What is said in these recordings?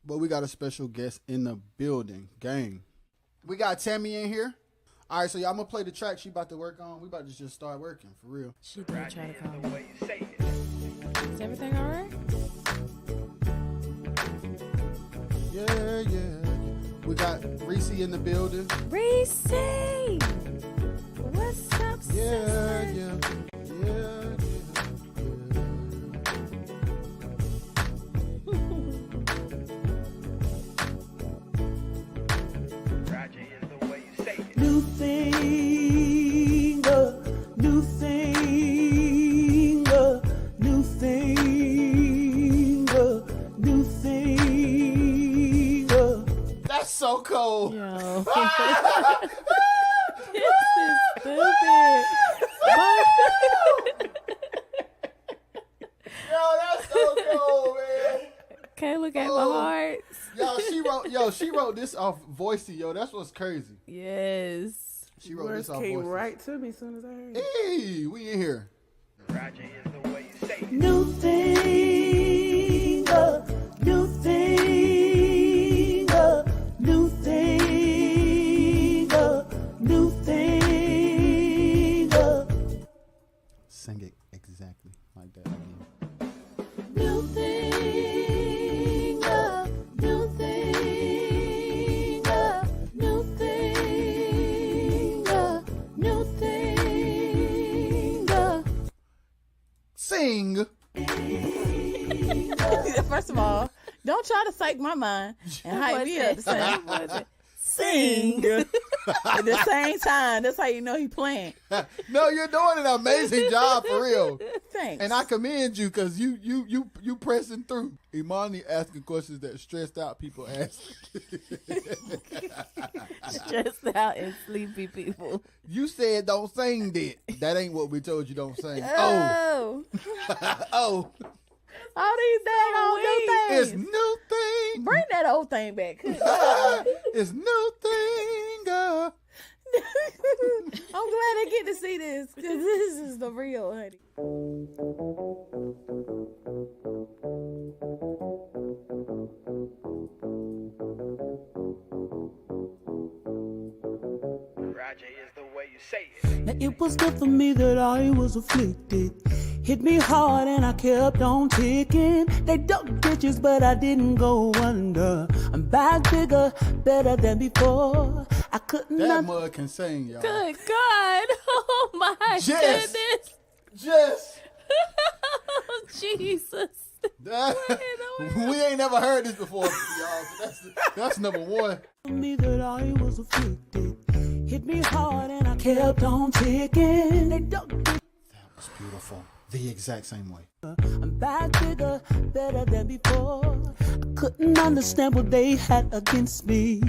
But we got a special guest in the building, gang. We got Tammy in here. All right, so y'all, I'm gonna play the track she about to work on. We about to just start working for real. She did try to call me. Is everything all right? Yeah. We got Reese in the building. Reese! What's up, Yeah. New thing, new thing, new thing, new thing. That's so cold. Yo. This is stupid. Yo, that's so cold, man. Can't look at my heart. She wrote this off Voicey, yo. That's what's crazy. Yes. She wrote Words this off came Voicey. right to me as soon as I heard it. Hey, we in here. New thing, new thing, new thing, new thing. Sing it exactly like that again. New thing, new thing, new thing, new thing. Sing. First of all, don't try to psych my mind and hype me up. Sing at the same time. That's how you know he playing. No, you're doing an amazing job for real. Thanks. And I commend you because you pressing through. Imani asking questions that stressed out people ask. Stressed out and sleepy people. You said don't sing that. That ain't what we told you don't sing. Oh, Oh. all these daggone new It's things. new thing. Bring that old thing back. It's new thing. I'm glad I get to see this because this is the real, honey. Now it was good for me that I was afflicted. Hit me hard and I kept on ticking. They dug ditches, but I didn't go under. I'm back bigger, better than before. I couldn't. That mud can sing, y'all. Good God. Oh, my Jess. goodness. Jess. Oh, Jesus. We ain't never heard this before, y'all. So that's number one. Me that I was afflicted. Hit me hard and I kept on ticking. They dug ditches. That was beautiful. The exact same way. I'm back bigger, better than before. I couldn't understand what they had against me.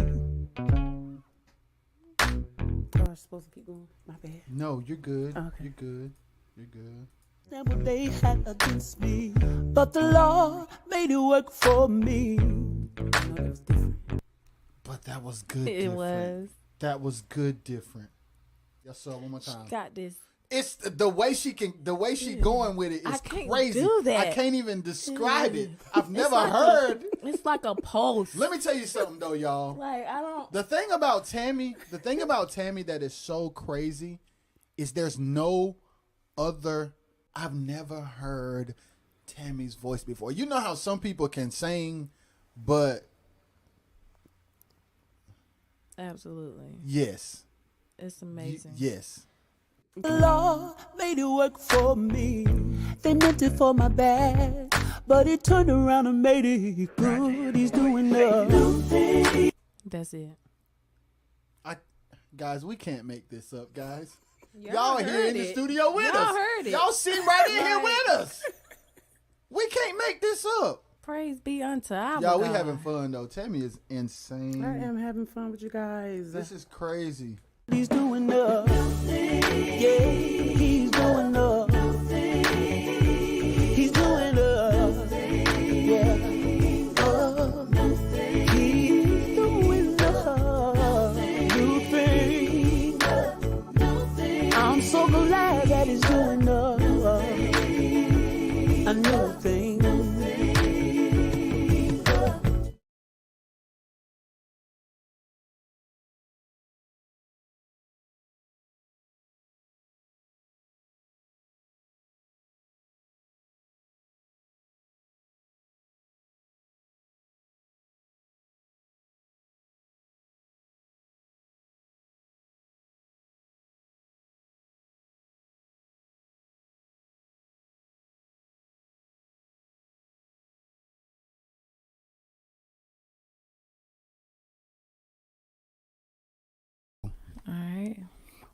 I was supposed to keep going. My bad. No, you're good. Okay. You're good. You're good. Understand what they had against me, but the Lord made it work for me. That was different. But that was good. It different. was. That was good. Different. Yes, sir. One more time. Got this. It's the way she going with it is I can't crazy. do that. I can't even describe it. I've It's never like heard. It's like a pulse. Let me tell you something though, y'all. Like, I don't. The thing about Tammy that is so crazy is there's no other. I've never heard Tammy's voice before. You know how some people can sing, but Absolutely. yes, It's amazing. yes. The Lord made it work for me. They meant it for my bad, but He turned around and made it good. He's doing the new thing. That's it. Guys, we can't make this up, guys. Y'all Y'all are here heard in the it. studio with Y'all us. heard it. Y'all sitting right in here with us. We can't make this up. Praise be unto our Y'all, we God. having fun though. Tammy is insane. I am having fun with you guys. This is crazy. He's doing the new thing. Yeah, He's doing the new thing. He's doing the new thing. Yeah, new thing. He's doing the new thing. I'm so glad that He's doing a new thing.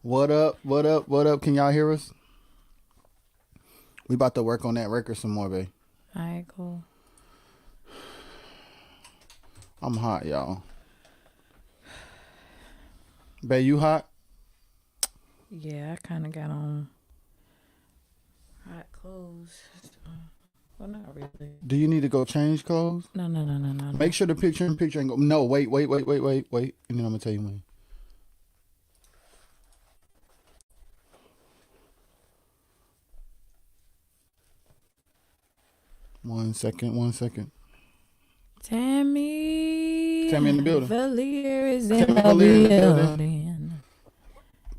What up? What up? What up? Can y'all hear us? We about to work on that record some more, babe. All right, cool. I'm hot, y'all. Babe, you hot? Yeah, I kind of got on hot clothes. Well, not really. Do you need to go change clothes? No. Make sure the picture in picture ain't go. No, wait. And then I'm gonna tell you when. One second. Tammy in the building. Valier is in Tammy the Valier in the building.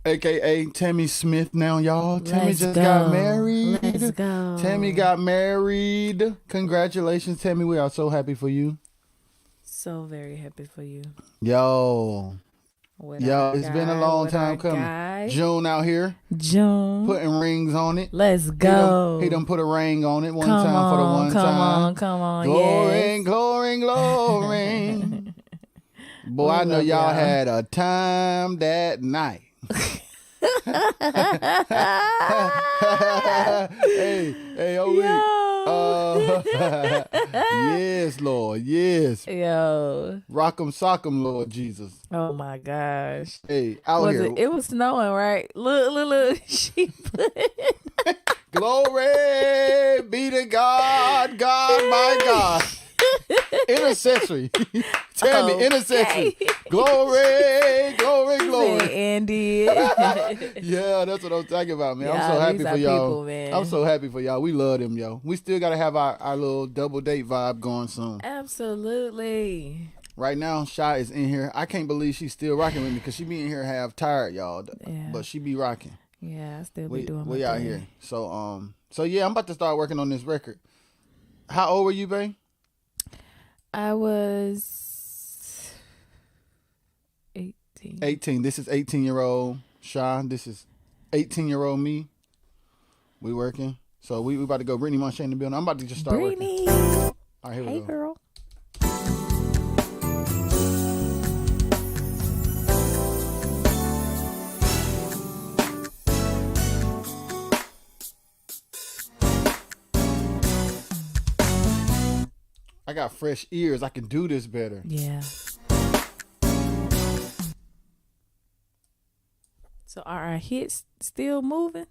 AKA Tammy Smith now, y'all. Tammy Let's just go. got married. Let's go. Tammy got married. Congratulations, Tammy. We are so happy for you. So very happy for you. Yo, it's been a long time coming. June out here. Putting rings on it. Let's go. He done put a ring on it one time for the one time. Come on. Glory. Boy, I know y'all had a time that night. hey, yes, Lord, yes. Yo. Rock'em sock'em, Lord Jesus. Oh my gosh. Hey, out here. It was snowing, right? Look. She put Glory be to God, my God. Intercessory. Tammy, Okay. intercessory. Glory. Andy. Yeah, that's what I'm talking about, man. I'm Yeah, so happy these for are y'all. people, man. I'm so happy for y'all. We love them, yo. We still got to have our little double date vibe going soon. Absolutely. Right now, Shiy is in here. I can't believe she's still rocking with me because she be in here half tired, y'all. Yeah. But she be rocking. Yeah, I still be doing my We out thing. here. So yeah, I'm about to start working on this record. How old were you, babe? I was 18. 18. This is 18-year-old Shiy. This is 18-year-old me. We working. So we about to go. Brittany Monshane in the building. I'm about to just start Brittany. working. All right, here we Hey, go. girl. I got fresh ears. I can do this better. Yeah. So are our hits still moving?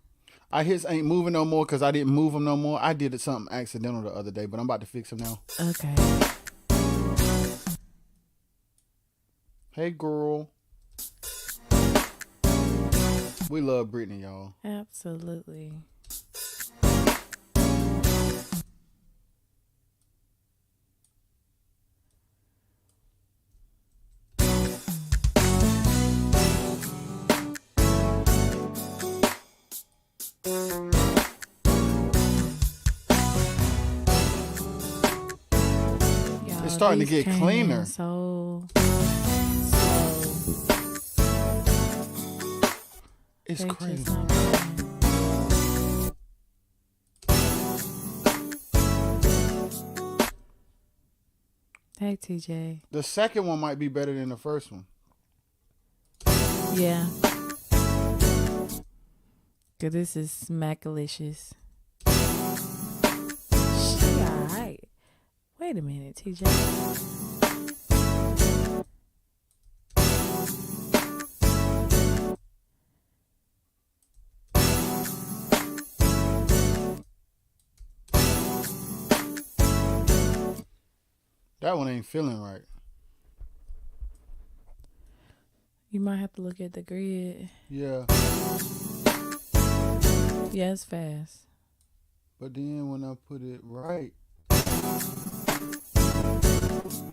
Our hits ain't moving no more because I didn't move them no more. I did something accidental the other day, but I'm about to fix them now. Okay. Hey, girl. We love Brittany, y'all. Absolutely. It's starting to get cleaner. So It's they crazy. just not playing. Hey, TJ. The second one might be better than the first one. Yeah. Cause this is smackalicious. She alright. Wait a minute, TJ. That one ain't feeling right. You might have to look at the grid. Yeah. Yeah, it's fast. But then when I put it right.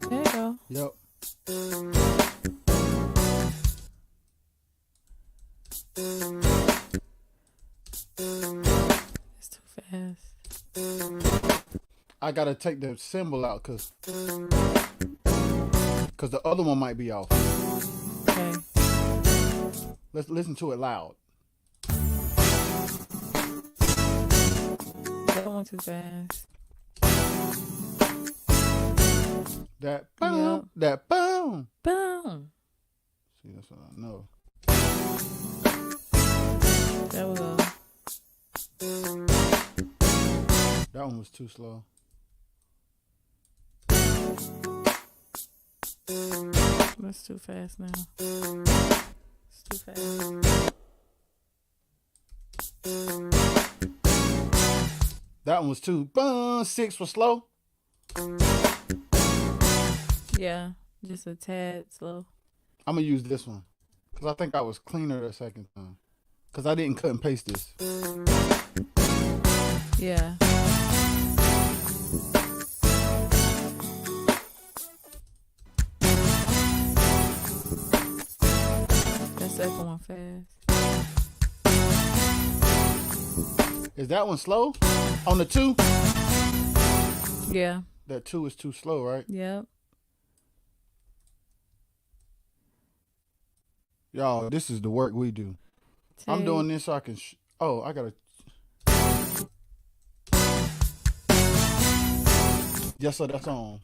There you go. Yep. It's too fast. I gotta take the symbol out because the other one might be off. Okay. Let's listen to it loud. That one too fast. That boom. Yep. That boom. Boom. See, that's what I know. There we go. That one was too slow. That's too fast now. It's too fast. That one was too. 6 was slow. Yeah, just a tad slow. I'm gonna use this one because I think I was cleaner the second time because I didn't cut and paste this. Yeah. That second one fast. Is that one slow? On the 2? Yeah. That 2 is too slow, right? Yep. Y'all, this is the work we do. I'm doing this so I can. I gotta. Yes, sir. That's on.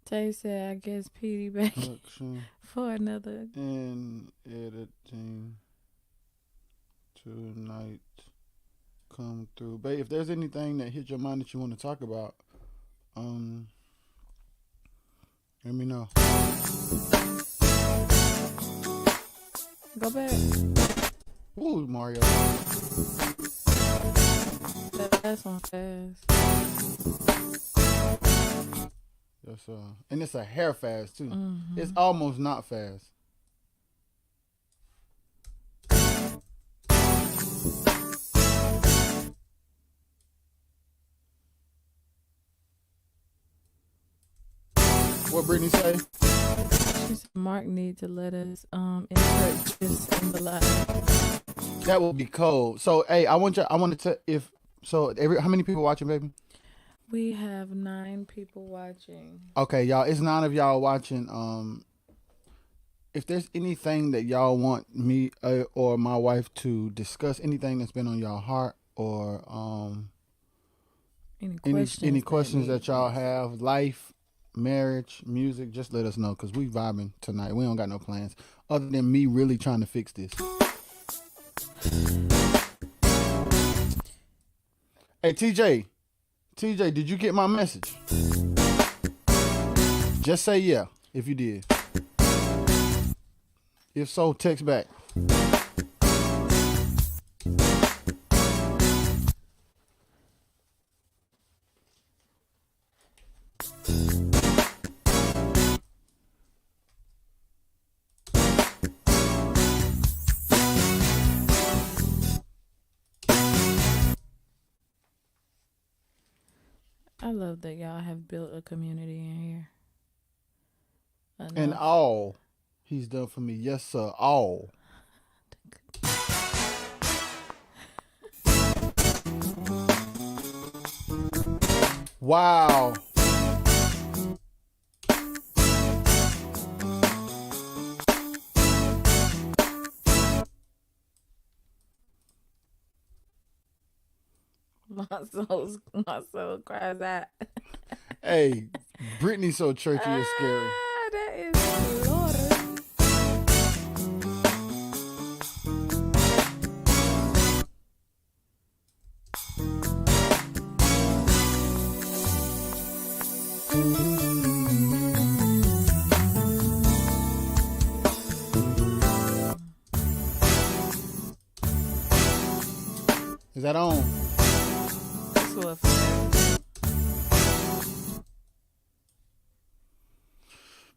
Tay said, I guess Petey back Production for another. and editing tonight. Come through, babe. If there's anything that hit your mind that you want to talk about, let me know. Go back. Ooh, Mario. That's one fast. Yes, sir. And it's a hair fast too. Mm-hmm. It's almost not fast. What Brittany say? She said Mark need to let us insert this in the live. That would be cold. So, hey, I wanted to how many people watching, baby? We have 9 people watching. Okay, y'all, it's 9 of y'all watching. If there's anything that y'all want me or my wife to discuss, anything that's been on y'all heart, or any questions that y'all have, life, marriage, music, just let us know because we vibing tonight. We don't got no plans other than me really trying to fix this. Hey, TJ, did you get my message? Just say yeah if you did. If so, text back. I love that y'all have built a community in here. And all he's done for me. Yes, sir. All. Wow. My soul cries out. Hey, Brittany's so churchy and scary. That is Lord. Is that on? That's what.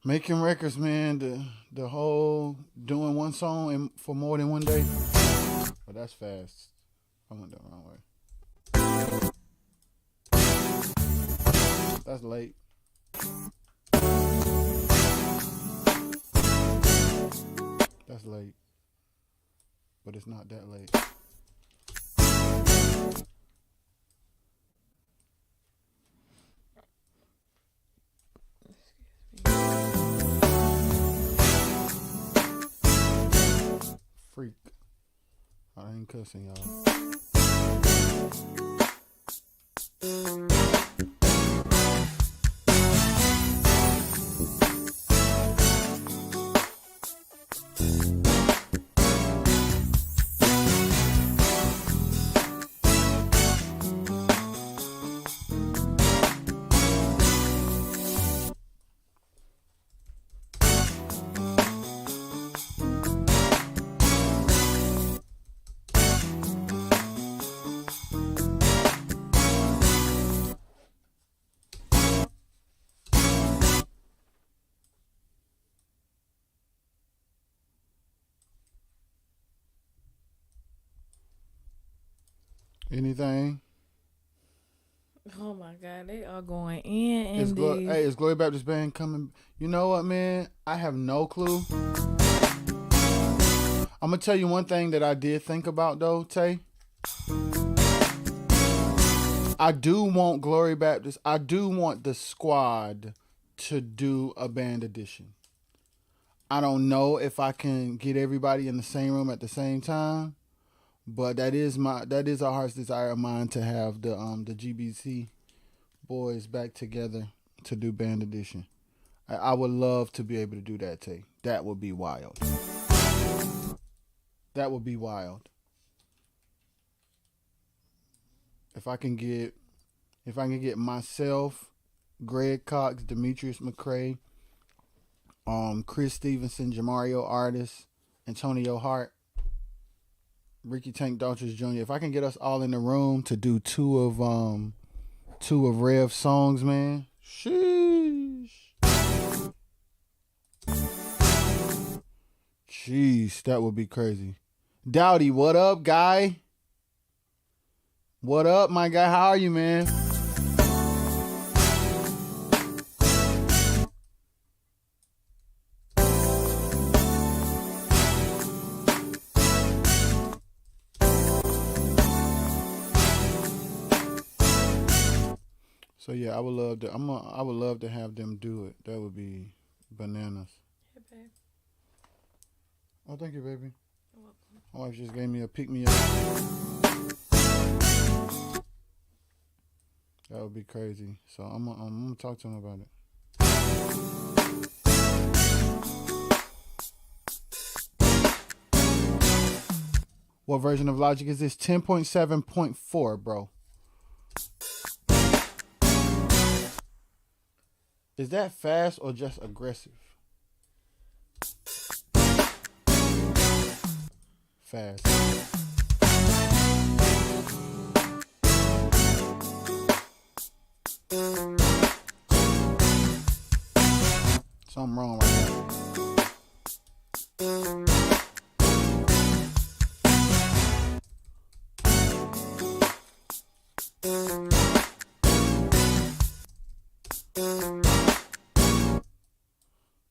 Making records, man. The whole doing one song for more than one day. But that's fast. I went the wrong way. That's late. That's late. But it's not that late. Freak. I ain't cussing, y'all. Anything? Oh my God, they are going in Is these. Hey, is Glory Baptist Band coming? You know what, man? I have no clue. I'm gonna tell you one thing that I did think about though, Tay. I do want Glory Baptist. I do want the squad to do a band edition. I don't know if I can get everybody in the same room at the same time, but that is a heart's desire of mine to have the GBC boys back together to do band edition. I would love to be able to do that, Tay. That would be wild. That would be wild. If I can get myself, Greg Cox, Demetrius McCrae, Chris Stevenson, Jamario Artis, Antonio Hart, Ricky Tank Daughters Jr. If I can get us all in the room to do two of Rev's songs, man. Sheesh. Jeez, that would be crazy. Dowdy, what up, guy? What up, my guy? How are you, man? So yeah, I would love to have them do it. That would be bananas. Hey, babe. Oh, thank you, baby. You're welcome. My wife just gave me a pick me up. That would be crazy. So I'm gonna talk to him about it. What version of Logic is this? 10.7.4, bro. Is that fast or just aggressive? Fast. Something wrong right now.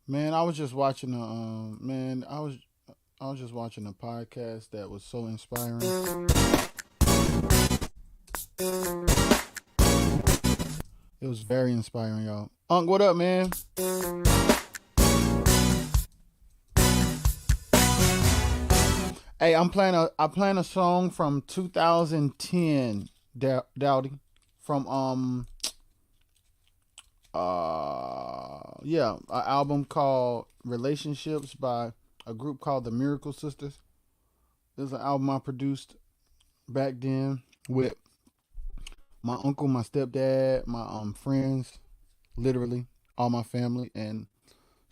Man, I was just watching I was just watching a podcast that was so inspiring. It was very inspiring, y'all. Unc, what up, man? Hey, I'm playing a song from 2010, Dowdy, from an album called Relationships by a group called the Miracle Sisters. This is an album I produced back then with my uncle, my stepdad, my friends, literally all my family, and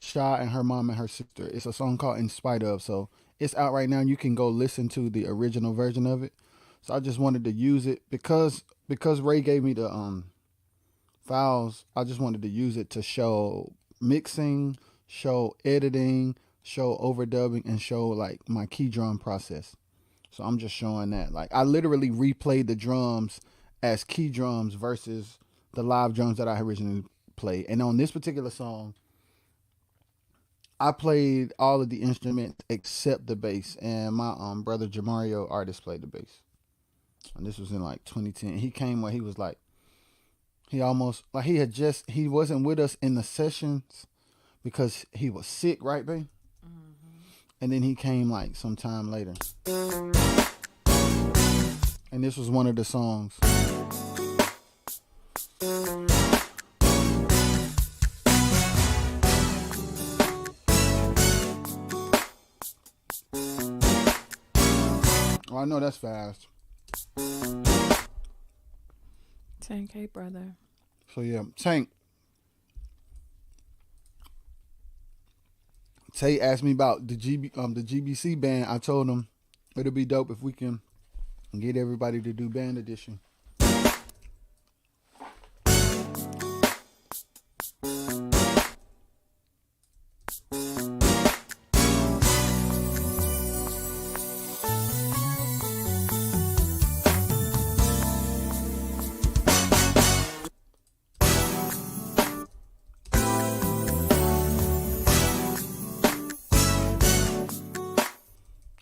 Shiy and her mom and her sister. It's a song called In Spite Of. So it's out right now. You can go listen to the original version of it. So I just wanted to use it because Ray gave me the files. I just wanted to use it to show mixing, show editing, show overdubbing, and show like my key drum process. So I'm just showing that. Like I literally replayed the drums as key drums versus the live drums that I originally played. And on this particular song, I played all of the instruments except the bass, and my brother Jamario Artis played the bass. And this was in like 2010. He came where he was like, he wasn't with us in the sessions because he was sick, right, babe? Mm-hmm. And then he came like sometime later. And this was one of the songs. Oh, I know that's fast. 10K, brother. So yeah, Tank. Tay asked me about the GBC band. I told him it'll be dope if we can get everybody to do band edition.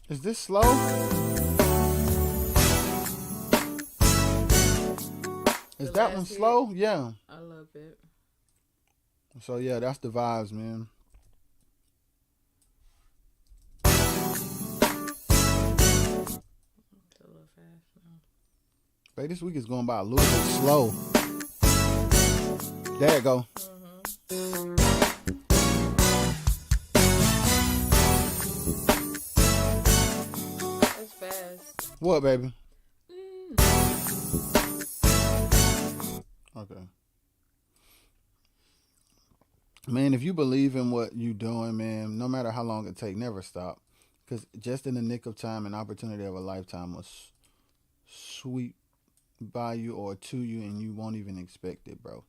Is this slow? Is that one slow? Yeah. A little bit. So yeah, that's the vibes, man. It's a little fast now. Babe, this week is going by a little bit slow. There you go. That's fast. What, baby? Okay. Man, if you believe in what you doing, man, no matter how long it take, never stop. Because just in the nick of time, an opportunity of a lifetime will sweep by you or to you, and you won't even expect it, bro.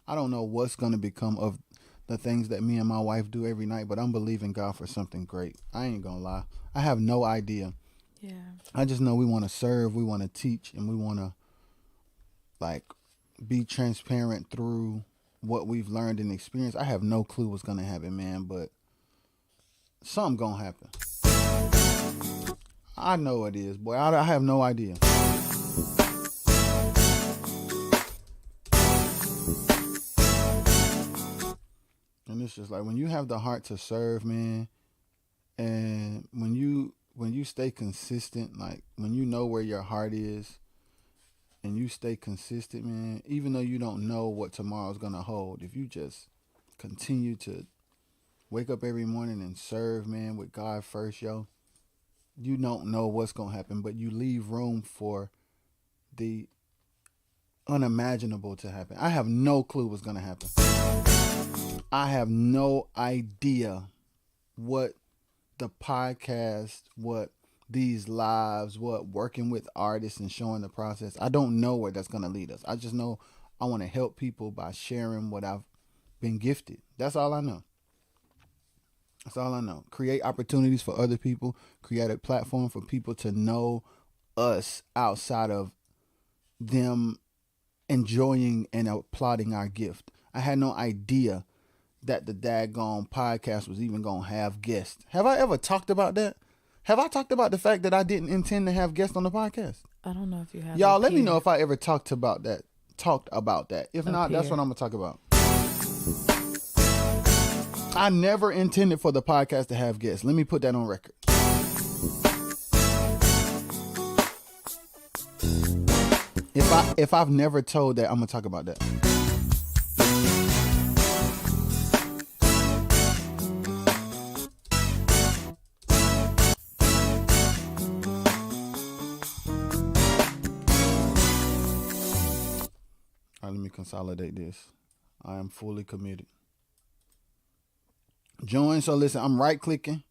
I don't know what's going to become of the things that me and my wife do every night, but I'm believing God for something great. I ain't going to lie. I have no idea. Yeah. I just know we want to serve, we want to teach, and we want to, like, be transparent through what we've learned and experienced. I have no clue what's going to happen, man, but something going to happen. I know it is, boy. I have no idea. And it's just like when you have the heart to serve, man, and when you stay consistent, like when you know where your heart is and you stay consistent, man, even though you don't know what tomorrow's going to hold, if you just continue to wake up every morning and serve, man, with God first, yo, you don't know what's going to happen, but you leave room for the unimaginable to happen. I have no clue what's going to happen. I have no idea what the podcast, what these lives, what working with artists and showing the process. I don't know where that's going to lead us. I just know I want to help people by sharing what I've been gifted. That's all I know. That's all I know. Create opportunities for other people. Create a platform for people to know us outside of them enjoying and applauding our gift. I had no idea that the daggone podcast was even going to have guests. Have I ever talked about that? Have I talked about the fact that I didn't intend to have guests on the podcast? I don't know if you have. Y'all, let me know if I ever talked about that. If not, that's what I'm going to talk about. I never intended for the podcast to have guests. Let me put that on record. If I've never told that, I'm going to talk about that. Let me consolidate this. I am fully committed. Join. So listen, I'm right clicking.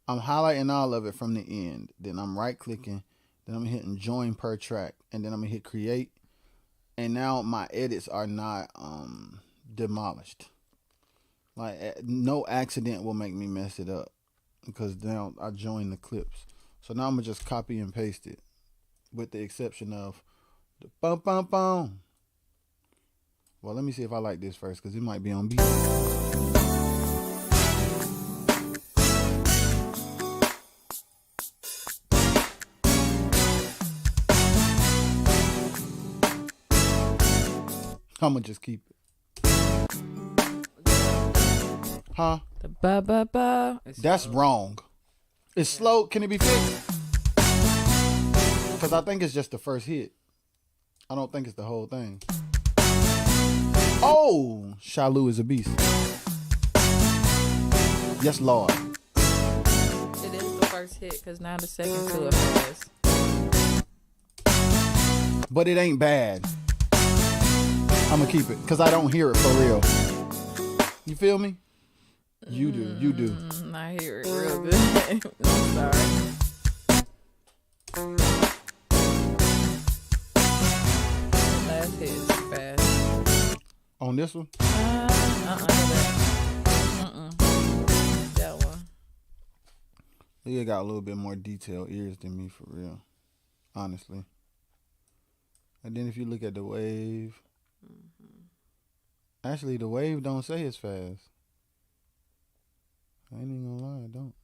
I'm highlighting all of it from the end. Then I'm right clicking. Then I'm hitting join per track. And then I'm going to hit create. And now my edits are not demolished. Like no accident will make me mess it up. Because now I joined the clips. So now I'm going to just copy and paste it. With the exception of the bum bum bum. Well, let me see if I like this first, because it might be on beat. I'm going to just keep it. Huh? The ba ba ba. That's wrong. It's slow. Can it be fixed? Because I think it's just the first hit. I don't think it's the whole thing. Oh, Shiy is a beast. Yes, Lord. It is the first hit because now the second two are fast. But it ain't bad. I'm going to keep it because I don't hear it for real. You feel me? You do. You do. I hear it real good. I'm sorry. Last hit is fast. On this one? That one. He got a little bit more detailed ears than me for real. Honestly. And then if you look at the wave. Actually, the wave don't say it's fast. I ain't even gonna lie, it don't.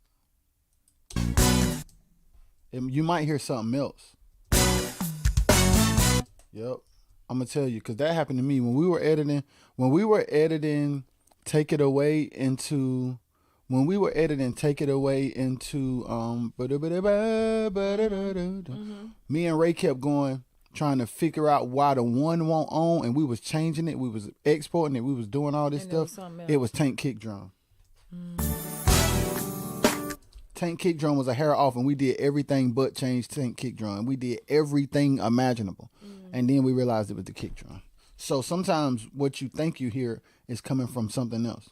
You might hear something else. Yep. I'm gonna tell you, because that happened to me when we were editing. Take It Away into. When we were editing Take It Away into. Me and Ray kept going, trying to figure out why the one won't on, and we was changing it. We was exporting it. We was doing all this stuff. It was Tank Kick Drum. Tank Kick Drum was a hair off, and we did everything but change Tank Kick Drum. We did everything imaginable. And then we realized it was the kick drum. So sometimes what you think you hear is coming from something else.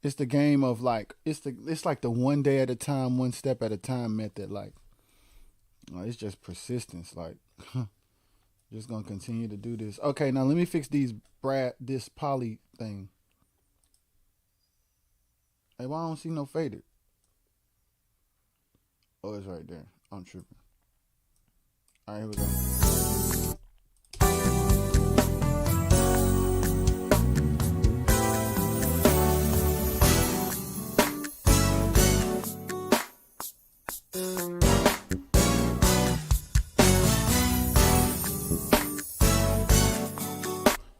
It's the game of like it's like the one day at a time, one step at a time method. Like it's just persistence. Like just gonna continue to do this. Okay, now let me fix this poly thing. Hey, why I don't see no faded? Oh, it's right there. I'm tripping. All right, here we go.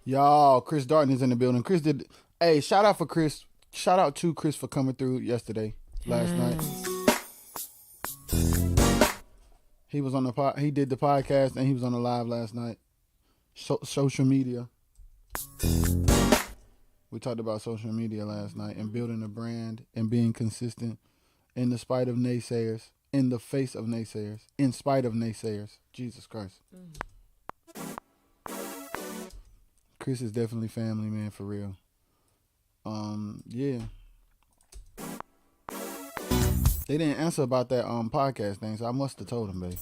Y'all, Chris Darton is in the building. Chris did. Hey, shout out to Chris for coming through last night. He was on he did the podcast and he was on the live last night. Social media. We talked about social media last night and building a brand and being consistent in the spite of naysayers, in the face of naysayers, in spite of naysayers. Jesus Christ. Chris is definitely family, man, for real. Yeah. They didn't answer about that podcast thing, so I must have told them, babe.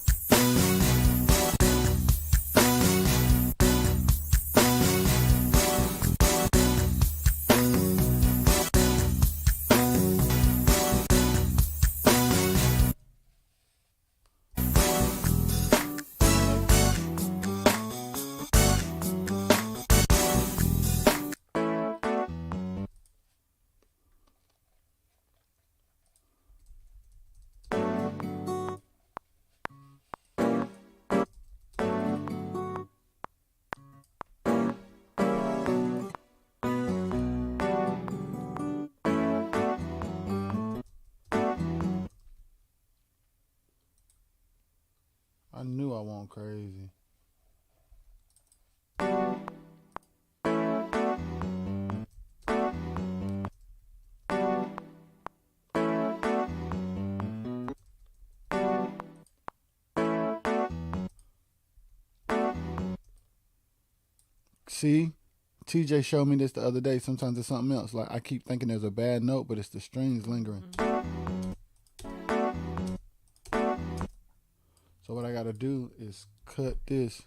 I knew I went crazy. See, TJ showed me this the other day. Sometimes it's something else. Like I keep thinking there's a bad note, but it's the strings lingering. So what I gotta do is cut this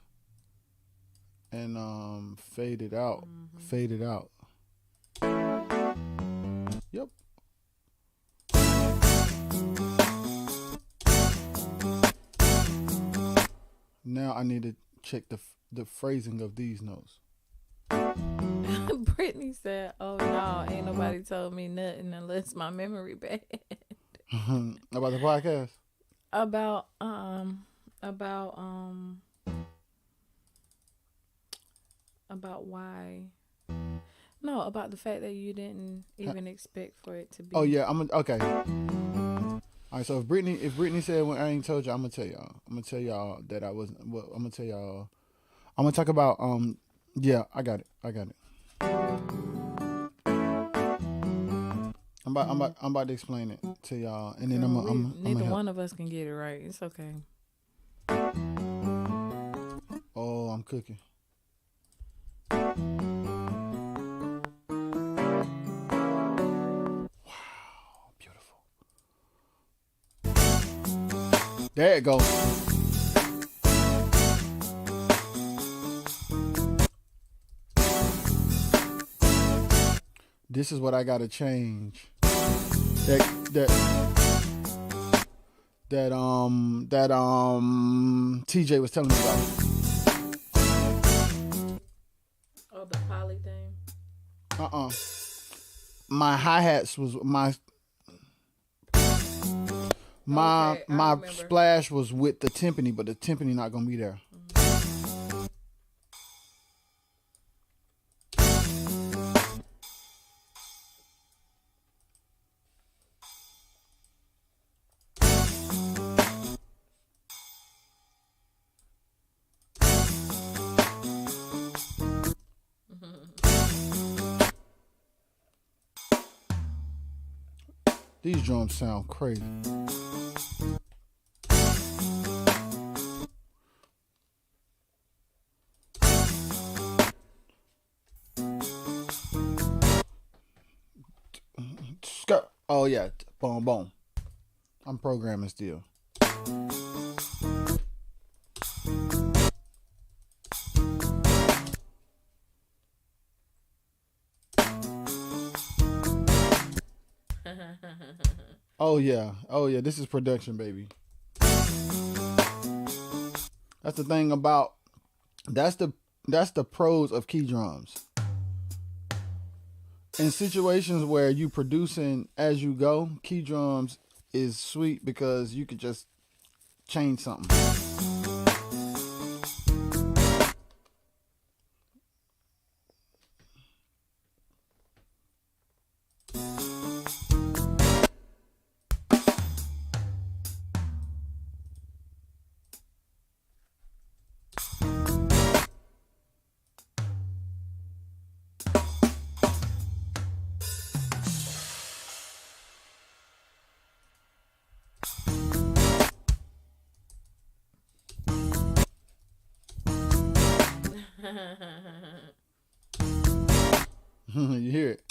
and fade it out. Fade it out. Yep. Now I need to check the phrasing of these notes. Brittany said, "Oh no, ain't nobody told me nothing unless my memory bad." About the podcast? About why? No, about the fact that you didn't even expect for it to be. Oh yeah, okay. All right, so if Brittany said when I ain't told you, I'm gonna tell y'all. I'm gonna tell y'all that I wasn't. Well, I'm gonna tell y'all. I'm gonna talk about Yeah, I got it. I'm about to explain it to y'all, and then neither one of us can get it right. It's okay. Oh, I'm cooking. Wow. There it goes. This is what I gotta change. That TJ was telling me about. Oh, the poly thing. My hi-hats was my splash was with the timpani, but the timpani not gonna be there. These drums sound crazy. Oh yeah, boom boom. I'm programming still. Oh yeah, this is production, baby. That's the thing about that's the pros of key drums. In situations where you producing as you go, key drums is sweet because you could just change something. You hear it.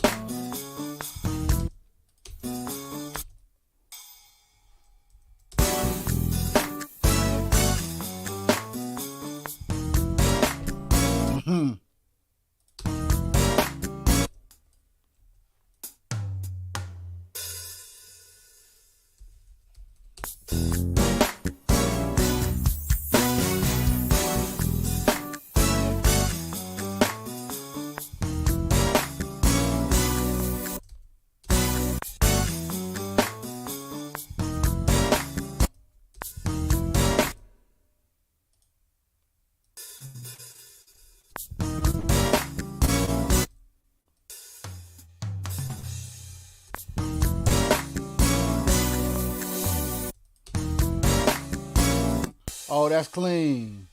Oh, that's clean.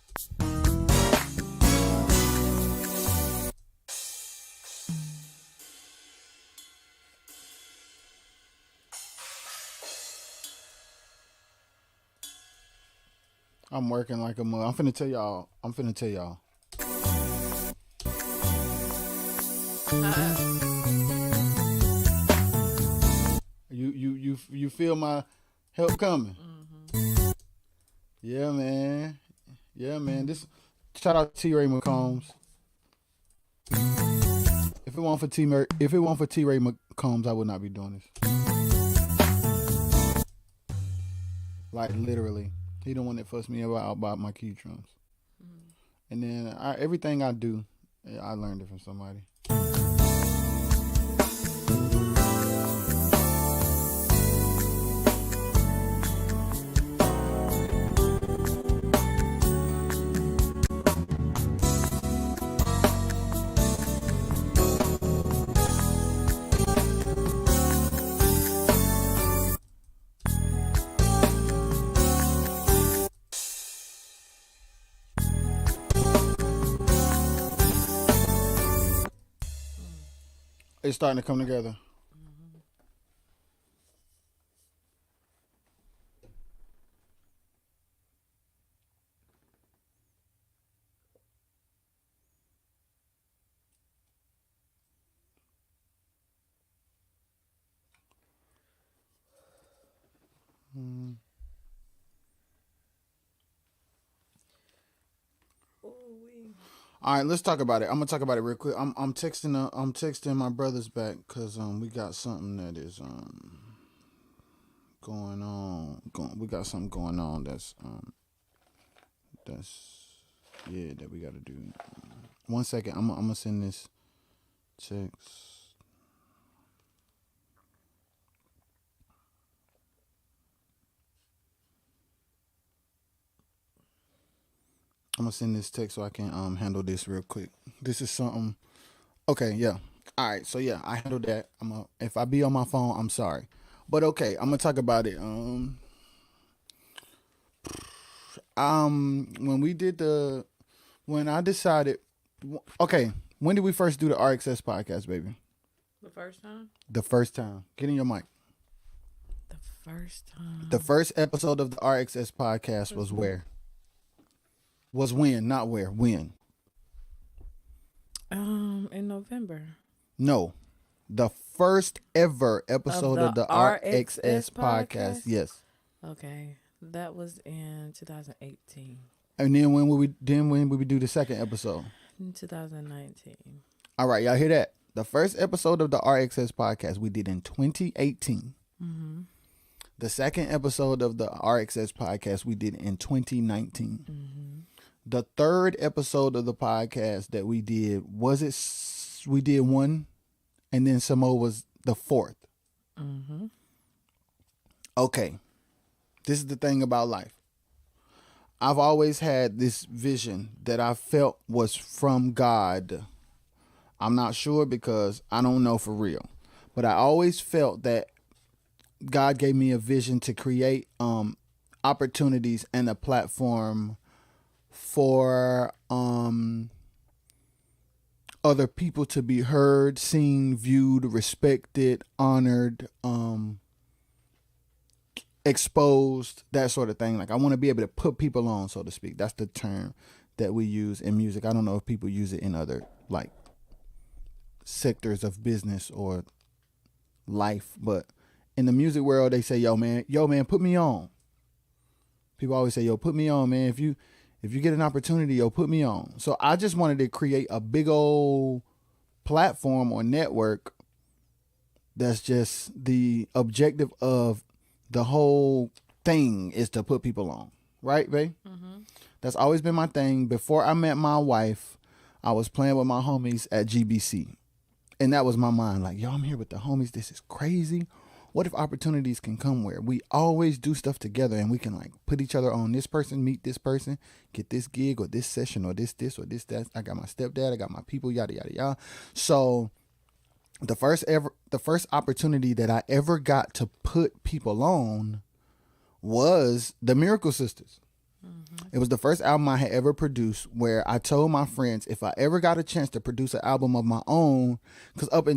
I'm working like a mother. I'm finna tell y'all. You feel my help coming? Mm-hmm. Yeah, man. This shout out to T. Ray McCombs. If it weren't for T. Ray McCombs, I would not be doing this. Like literally, he the one that fussed me about my key drums. Mm-hmm. And then everything I do, I learned it from somebody. It's starting to come together. All right, let's talk about it. I'm gonna talk about it real quick. I'm texting my brothers back because we got something that is going on. We got something going on that's that we gotta do. 1 second. I'm gonna send this text. I'm gonna send this text so I can handle this real quick. This is something. Okay, yeah. All right, so yeah, I handled that. If I be on my phone, I'm sorry, but okay, I'm gonna talk about it. When I decided, okay, when did we first do the RXS podcast, baby? The first time. The first time. Get in your mic. The first time. The first episode of the RXS podcast was where? Was when, not where. When? In November. No. The first ever episode of the RXS podcast. Yes. Okay. That was in 2018. And then when would we do the second episode? In 2019. All right, y'all hear that? The first episode of the RXS podcast we did in 2018. Mm-hmm. The second episode of the RXS podcast we did in 2019. Mm-hmm. The third episode of the podcast that we did, we did one, and then some more was the fourth. Mm-hmm. Okay. This is the thing about life. I've always had this vision that I felt was from God. I'm not sure because I don't know for real. But I always felt that God gave me a vision to create opportunities and a platform for other people to be heard, seen, viewed, respected, honored, exposed, that sort of thing. Like I want to be able to put people on, so to speak. That's the term that we use in music. I don't know if people use it in other like sectors of business or life, but in the music world they say, yo man, put me on. People always say, yo, put me on, man. If you get an opportunity, yo, put me on. So I just wanted to create a big old platform or network that's just the objective of the whole thing is to put people on. Right, babe? Mm-hmm. That's always been my thing. Before I met my wife, I was playing with my homies at GBC. And that was my mind. Like, yo, I'm here with the homies. This is crazy. What if opportunities can come where we always do stuff together and we can like put each other on, this person, meet this person, get this gig or this session or this or this, that. I got my stepdad, I got my people, yada, yada, yada. So the first opportunity that I ever got to put people on was the Miracle Sisters. Mm-hmm. It was the first album I had ever produced where I told my friends if I ever got a chance to produce an album of my own, because up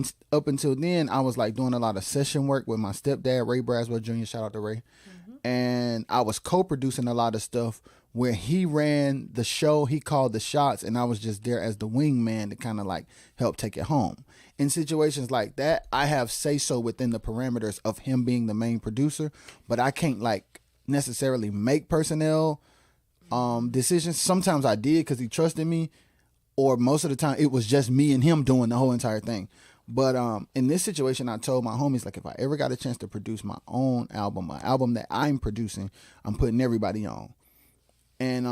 until then I was like doing a lot of session work with my stepdad, Ray Braswell Jr., shout out to Ray. Mm-hmm. And I was co-producing a lot of stuff where he ran the show, he called the shots, and I was just there as the wingman to kind of like help take it home. In situations like that, I have say-so within the parameters of him being the main producer, but I can't like necessarily make personnel decisions. Sometimes I did because he trusted me, or most of the time it was just me and him doing the whole entire thing. But in this situation, I told my homies, like, if I ever got a chance to produce my own album, an album that I'm producing, I'm putting everybody on. And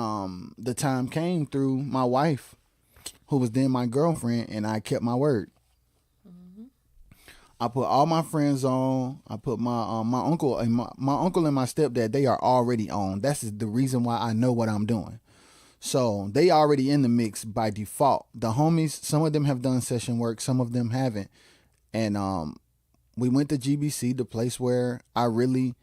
the time came through my wife, who was then my girlfriend, and I kept my word. I put all my friends on. I put my uncle and my uncle and my stepdad. They are already on. That's the reason why I know what I'm doing. So they already in the mix by default. The homies, some of them have done session work, some of them haven't. And we went to GBC, the place where I really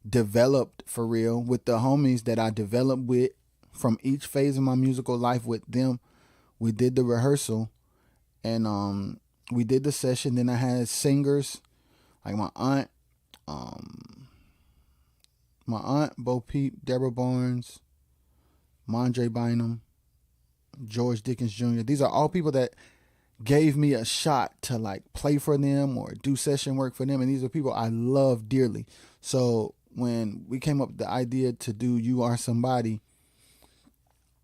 developed for real with the homies that I developed with from each phase of my musical life with them. We did the rehearsal and we did the session. Then I had singers like my aunt, Bo Peep, Deborah Barnes, Mondre Bynum, George Dickens Jr. These are all people that gave me a shot to like play for them or do session work for them. And these are people I love dearly. So when we came up with the idea to do You Are Somebody,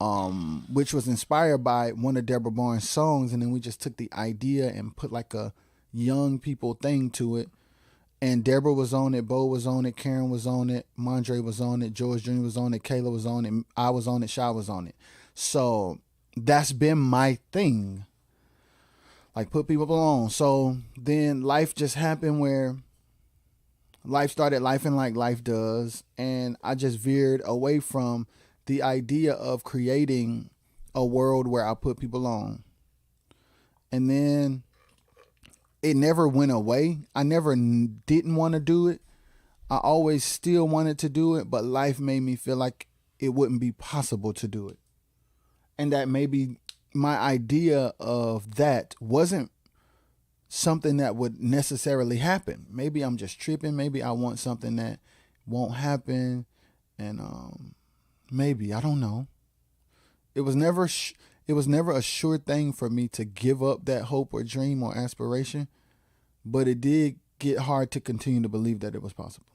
which was inspired by one of Deborah Barnes' songs, and then we just took the idea and put like a young people thing to it. And Deborah was on it, Bo was on it, Karen was on it, Mondre was on it, George Jr. was on it, Kayla was on it, I was on it, Shiy was on it. So that's been my thing. Like, put people on. So then life just happened where life started lifing like life does. And I just veered away from the idea of creating a world where I put people on. And then it never went away. I never didn't want to do it. I always still wanted to do it, but life made me feel like it wouldn't be possible to do it. And that maybe my idea of that wasn't something that would necessarily happen. Maybe I'm just tripping. Maybe I want something that won't happen. And maybe, I don't know. It was never a sure thing for me to give up that hope or dream or aspiration, but it did get hard to continue to believe that it was possible.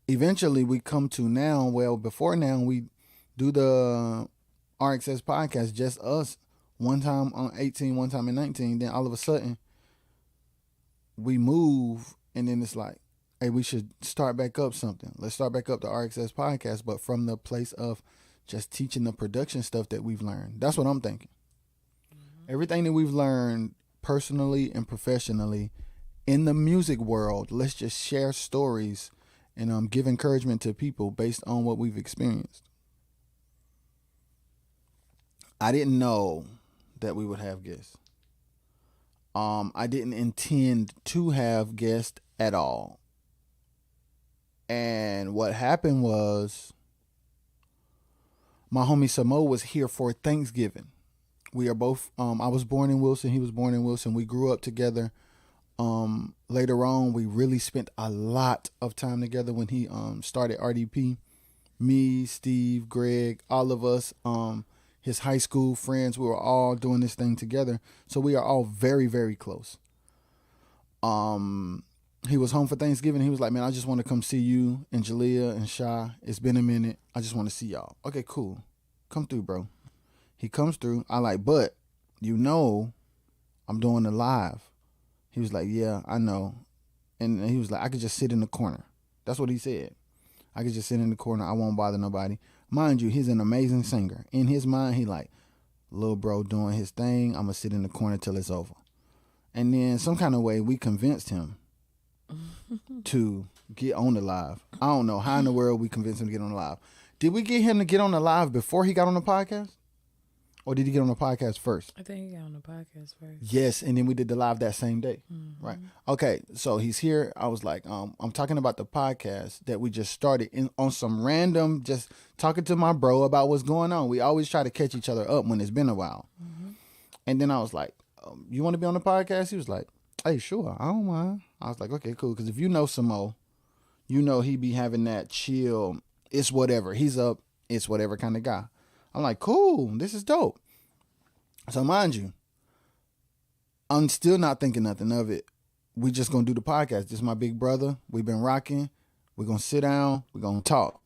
Eventually, we come to now, well, before now, we do the RXS podcast, just us, one time on 18, one time in 19. Then all of a sudden, we move, and then it's like, hey, we should start back up something. Let's start back up the RXS podcast, but from the place of just teaching the production stuff that we've learned. That's what I'm thinking. Mm-hmm. Everything that we've learned personally and professionally in the music world, let's just share stories and give encouragement to people based on what we've experienced. I didn't know that we would have guests. I didn't intend to have guests at all. And what happened was, my homie Samo was here for Thanksgiving. We are both, I was born in Wilson. He was born in Wilson. We grew up together. Later on, we really spent a lot of time together when he started RDP. Me, Steve, Greg, all of us, his high school friends, we were all doing this thing together. So we are all very, very close. He was home for Thanksgiving. He was like, man, I just want to come see you and Jalea and Shiy. It's been a minute. I just want to see y'all. Okay, cool. Come through, bro. He comes through. I like, but I'm doing the live. He was like, yeah, I know. And he was like, I could just sit in the corner. That's what he said. I could just sit in the corner. I won't bother nobody. Mind you, he's an amazing singer. In his mind, he like, little bro doing his thing. I'm going to sit in the corner till it's over. And then some kind of way we convinced him to get on the live. I don't know how in the world we convinced him to get on the live. Did we get him to get on the live before he got on the podcast? Or did he get on the podcast first? I think he got on the podcast first. Yes, and then we did the live that same day. Mm-hmm. Right. Okay, so he's here. I was like, I'm talking about the podcast that we just started on some random, just talking to my bro about what's going on. We always try to catch each other up when it's been a while. Mm-hmm. And then I was like, you want to be on the podcast? He was like, hey, sure, I don't mind. I was like, okay, cool. Because if you know Samo, you know he be having that chill, it's whatever. He's up, it's whatever kind of guy. I'm like, cool, this is dope. So mind you, I'm still not thinking nothing of it. We just going to do the podcast. This is my big brother. We've been rocking. We're going to sit down. We're going to talk.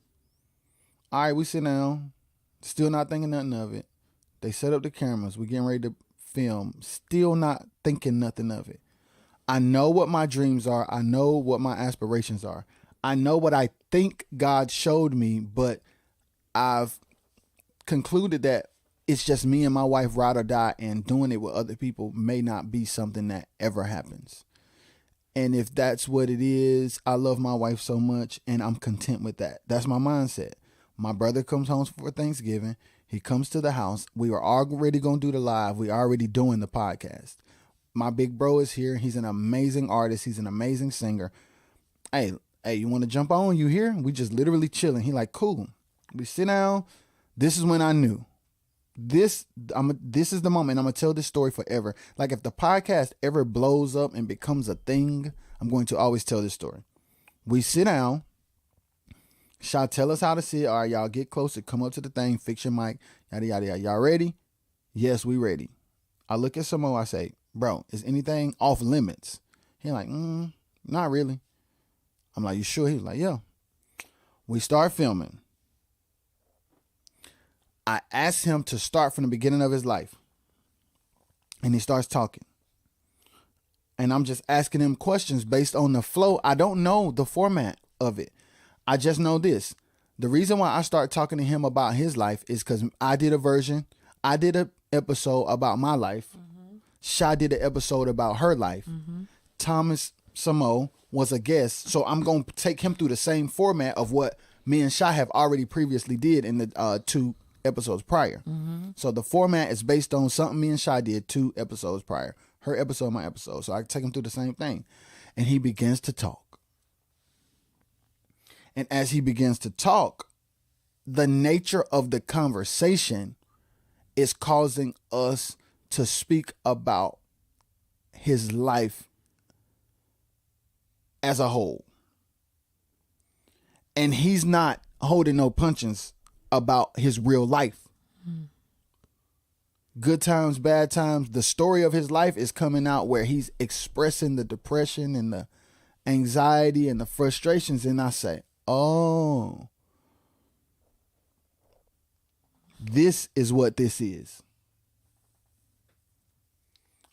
All right, we sit down. Still not thinking nothing of it. They set up the cameras. We're getting ready to film. Still not thinking nothing of it. I know what my dreams are. I know what my aspirations are. I know what I think God showed me, but I've concluded that it's just me and my wife, ride or die, and doing it with other people may not be something that ever happens. And if that's what it is, I love my wife so much and I'm content with that. That's my mindset. My brother comes home for Thanksgiving. He comes to the house. We are already going to do the live. We already doing the podcast. My big bro is here. He's an amazing artist. He's an amazing singer. Hey, you want to jump on? You here? We just literally chilling. He like, cool. We sit down. This is when I knew. This is the moment. I'm going to tell this story forever. Like if the podcast ever blows up and becomes a thing, I'm going to always tell this story. We sit down. Shiy tell us how to sit. All right, y'all get closer. Come up to the thing. Fix your mic. Yada, yada, yada. Y'all ready? Yes, we ready. I look at Samo. I say, bro, is anything off limits? He like, not really. I'm like, you sure? He was like, yeah. We start filming. I asked him to start from the beginning of his life. And he starts talking. And I'm just asking him questions based on the flow. I don't know the format of it. I just know this. The reason why I start talking to him about his life is because I did an episode about my life. Shiy did an episode about her life. Thomas Samo was a guest. So I'm going to take him through the same format of what me and Shiy have already previously did in the 2 episodes prior. So the format is based on something me and Shiy did 2 episodes prior. Her episode, my episode. So I take him through the same thing. And he begins to talk. And as he begins to talk, the nature of the conversation is causing us to speak about his life as a whole. And he's not holding no punches about his real life. Good times, bad times. The story of his life is coming out where he's expressing the depression and the anxiety and the frustrations. And I say, oh, this is what this is.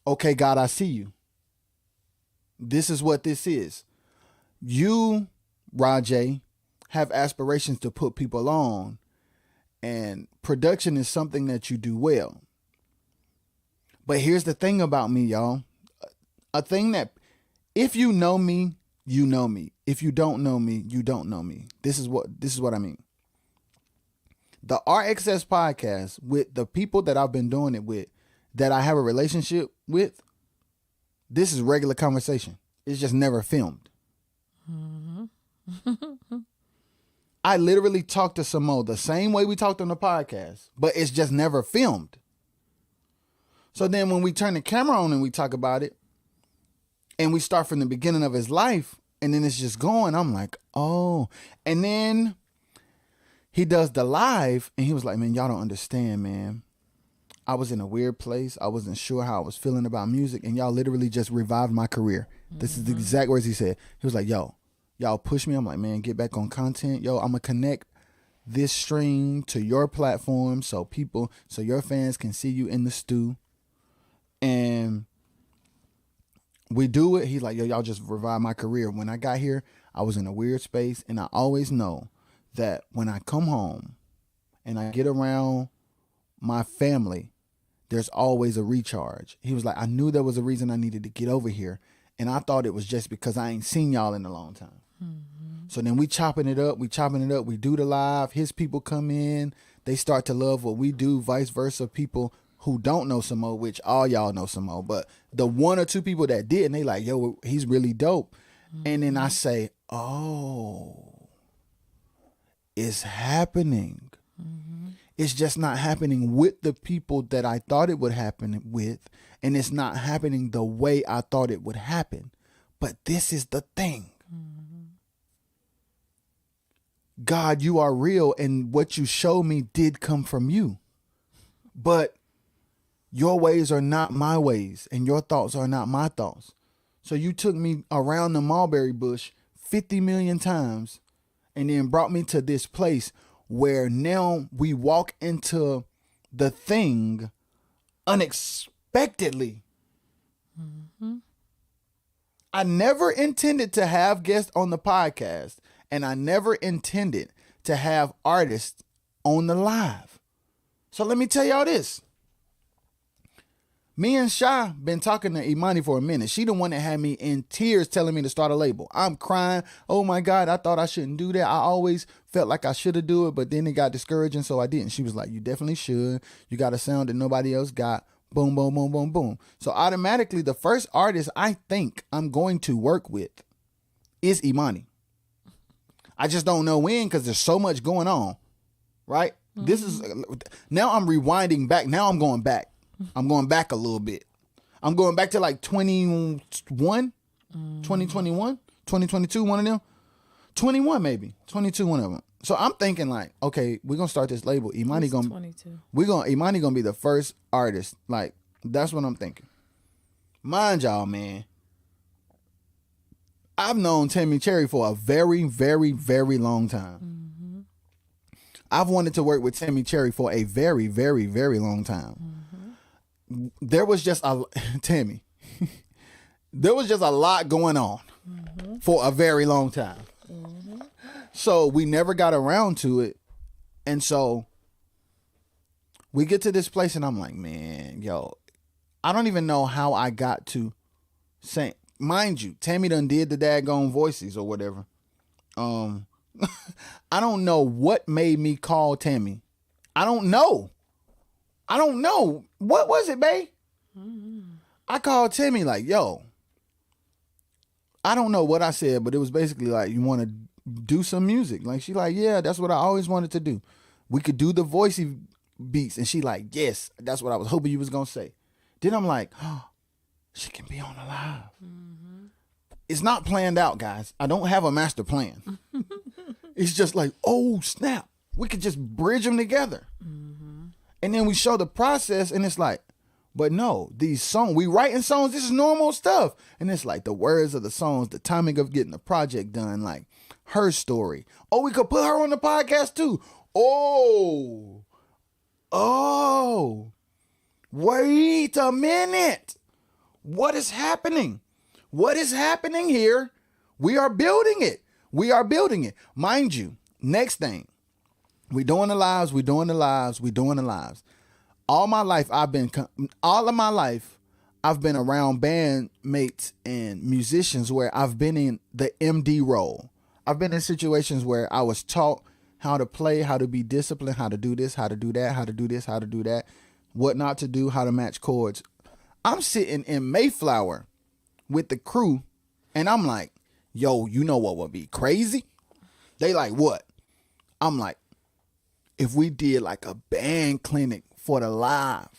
Okay, God, I see you. This is what this is. You, ROJAY, have aspirations to put people on, and production is something that you do well. But here's the thing about me, y'all. A thing that, if you know me, you know me. If you don't know me, you don't know me. This is what I mean. The RXS podcast, with the people that I've been doing it with, that I have a relationship with, this is regular conversation. It's just never filmed. I literally talk to Samo the same way we talked on the podcast, but it's just never filmed. So then when we turn the camera on and we talk about it, and we start from the beginning of his life, and then it's just going, I'm like, oh. And then he does the live, and he was like, man, y'all don't understand, man. I was in a weird place. I wasn't sure how I was feeling about music, and y'all literally just revived my career. This is the exact words he said. He was like, yo, y'all push me. I'm like, man, get back on content. Yo, I'm going to connect this stream to your platform so your fans can see you in the stew. And we do it. He's like, yo, y'all just revived my career. When I got here, I was in a weird space, and I always know that when I come home and I get around my family, there's always a recharge. He was like, I knew there was a reason I needed to get over here, and I thought it was just because I ain't seen y'all in a long time. So then we chopping it up. We do the live. His people come in. They start to love what we do, vice versa. People who don't know Samo, which all y'all know Samo, but the 1 or 2 people that did, and they like, yo, he's really dope. And then I say, oh, it's happening. It's just not happening with the people that I thought it would happen with, and it's not happening the way I thought it would happen. But this is the thing. God, you are real, and what you showed me did come from you. But your ways are not my ways, and your thoughts are not my thoughts. So you took me around the mulberry bush 50 million times and then brought me to this place where now we walk into the thing unexpectedly. I never intended to have guests on the podcast, and I never intended to have artists on the live. So let me tell y'all this. Me and Shiy been talking to Imani for a minute. She the one that had me in tears telling me to start a label. I'm crying. Oh my God, I thought I shouldn't do that. I always felt like I should have do it, but then it got discouraging, so I didn't. She was like, you definitely should. You got a sound that nobody else got. Boom, boom, boom, boom, boom. So automatically, the first artist I think I'm going to work with is Imani. I just don't know when, because there's so much going on, right? This is, now I'm rewinding back. Now I'm going back. I'm going back a little bit. I'm going back to like 2021, 2022, one of them. 21 maybe. 22, one of them. So I'm thinking like, okay, we're gonna start this label. Imani gonna 22. Imani gonna be the first artist. Like, that's what I'm thinking. Mind y'all, man. I've known Tammy Cherry for a very, very, very long time. I've wanted to work with Tammy Cherry for a very, very, very long time. There was just Tammy. There was just a lot going on for a very long time. So we never got around to it. And so we get to this place and I'm like, man, yo, I don't even know how I got to say, mind you, Tammy done did the daggone voices or whatever. I don't know what made me call Tammy. I don't know. What was it, babe? I called Tammy like, yo, I don't know what I said, but it was basically like, you want to do some music? Like, she like, yeah, that's what I always wanted to do. We could do the voicey beats. And she like, yes, that's what I was hoping you was going to say. Then I'm like, oh, she can be on the live. It's not planned out, guys. I don't have a master plan. It's just like, oh, snap. We could just bridge them together. And then we show the process and it's like, but no, these songs, we writing songs, this is normal stuff. And it's like the words of the songs, the timing of getting the project done, like her story. Oh, we could put her on the podcast too. Oh, wait a minute. What is happening? What is happening here? We are building it. Mind you, next thing, we doing the lives. All of my life, I've been around bandmates and musicians where I've been in the MD role. I've been in situations where I was taught how to play, how to be disciplined, how to do this, how to do that, how to do this, how to do that, what not to do, how to match chords. I'm sitting in Mayflower with the crew and I'm like, yo, you know what would be crazy? They like, what? I'm like, if we did like a band clinic for the live